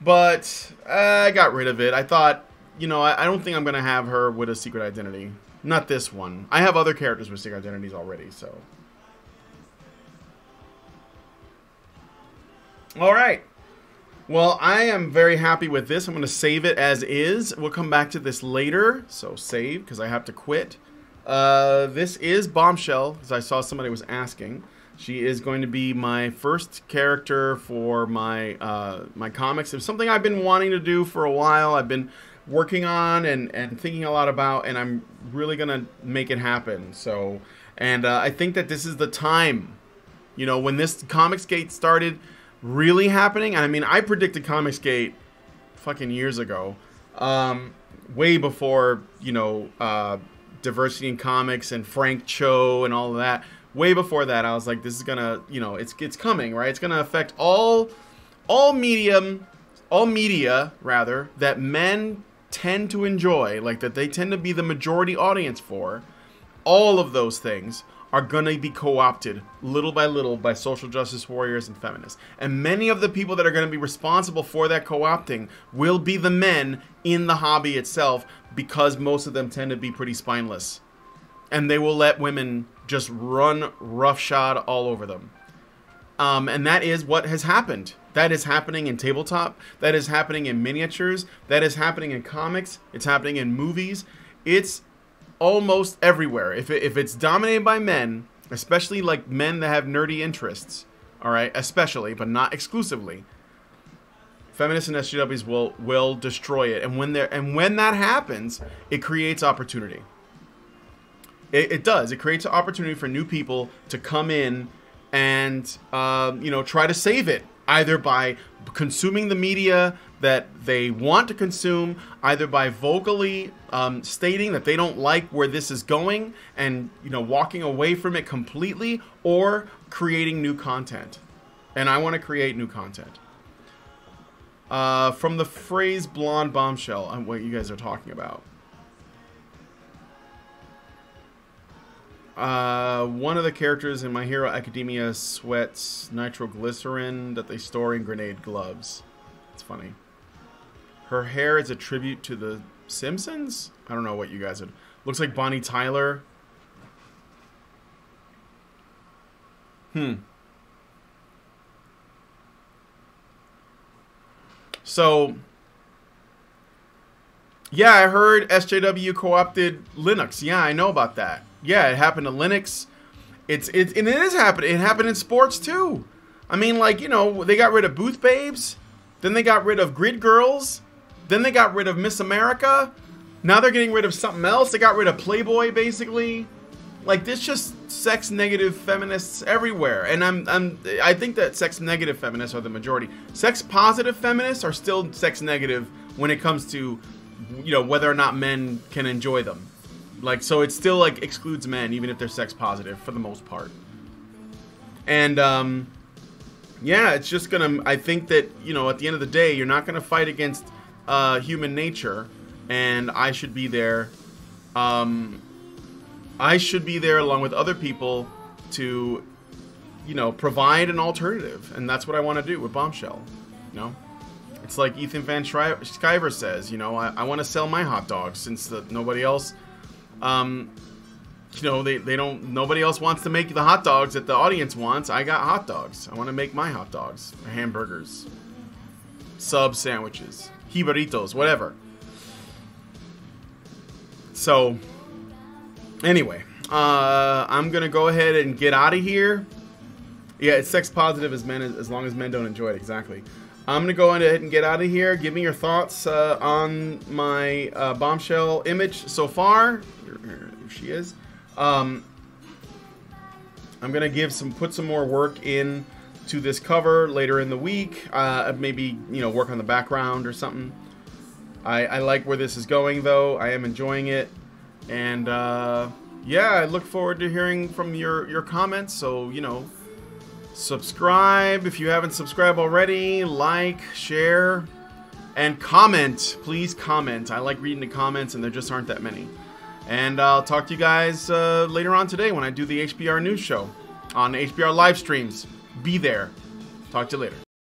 But I got rid of it. I thought, you know, I don't think I'm gonna have her with a secret identity. Not this one. I have other characters with secret identities already, so. All right. Well, I am very happy with this. I'm going to save it as is. We'll come back to this later. So save, because I have to quit. This is Bombshell, because I saw somebody was asking. She is going to be my first character for my my comics. It's something I've been wanting to do for a while. I've been working on and thinking a lot about, and I'm really going to make it happen. So, and I think that this is the time, you know, when this Comicsgate started really happening. And I mean, I predicted Comicsgate fucking years ago, way before, you know, diversity in comics and Frank Cho and all of that. Way before that, I was like, this is gonna, you know, it's coming, right? It's gonna affect all media rather, that men tend to enjoy, like that they tend to be the majority audience for. All of those things are gonna be co-opted little by little by social justice warriors and feminists. And many of the people that are gonna be responsible for that co-opting will be the men in the hobby itself, because most of them tend to be pretty spineless. And they will let women just run roughshod all over them. And that is what has happened. That is happening in tabletop. That is happening in miniatures. That is happening in comics. It's happening in movies. It's almost everywhere. If it's dominated by men, especially like men that have nerdy interests, all right, especially, but not exclusively, feminists and SJWs will destroy it. And when that happens, it creates opportunity. It does. It creates an opportunity for new people to come in and you know, try to save it, either by consuming the media that they want to consume, either by vocally stating that they don't like where this is going and, you know, walking away from it completely, or creating new content. And I want to create new content. From the phrase blonde bombshell, what you guys are talking about. One of the characters in My Hero Academia sweats nitroglycerin that they store in grenade gloves. It's funny. Her hair is a tribute to the Simpsons? I don't know what you guys would... Looks like Bonnie Tyler. So, yeah, I heard SJW co-opted Linux. Yeah, I know about that. Yeah, it happened to Linux. And it is happening. It happened in sports too. I mean, like, you know, they got rid of Booth Babes, then they got rid of Grid Girls, then they got rid of Miss America. Now they're getting rid of something else. They got rid of Playboy, basically. Like, there's just sex negative feminists everywhere, and I think that sex negative feminists are the majority. Sex positive feminists are still sex negative when it comes to, you know, whether or not men can enjoy them. Like, so it still, like, excludes men, even if they're sex positive, for the most part. And, yeah, it's just gonna, I think that, you know, at the end of the day, you're not gonna fight against, human nature, and I should be there, I should be there along with other people to, you know, provide an alternative. And that's what I want to do with Bombshell, you know? It's like Ethan Van Sciver says, you know, I want to sell my hot dogs since nobody else... you know, they don't, nobody else wants to make the hot dogs that the audience wants. I got hot dogs. I want to make my hot dogs, hamburgers, sub sandwiches, jibaritos, whatever. So, anyway, I'm going to go ahead and get out of here. Yeah, it's sex positive as long as men don't enjoy it. Exactly. I'm going to go ahead and get out of here. Give me your thoughts on my Bombshell image so far. Here she is. I'm going to put some more work in to this cover later in the week. Maybe, you know, work on the background or something. I like where this is going, though. I am enjoying it. And yeah, I look forward to hearing from your comments. So, you know, subscribe if you haven't subscribed already. Like, share, and comment. Please comment. I like reading the comments, and there just aren't that many. And I'll talk to you guys later on today when I do the HBR news show on HBR live streams. Be there. Talk to you later.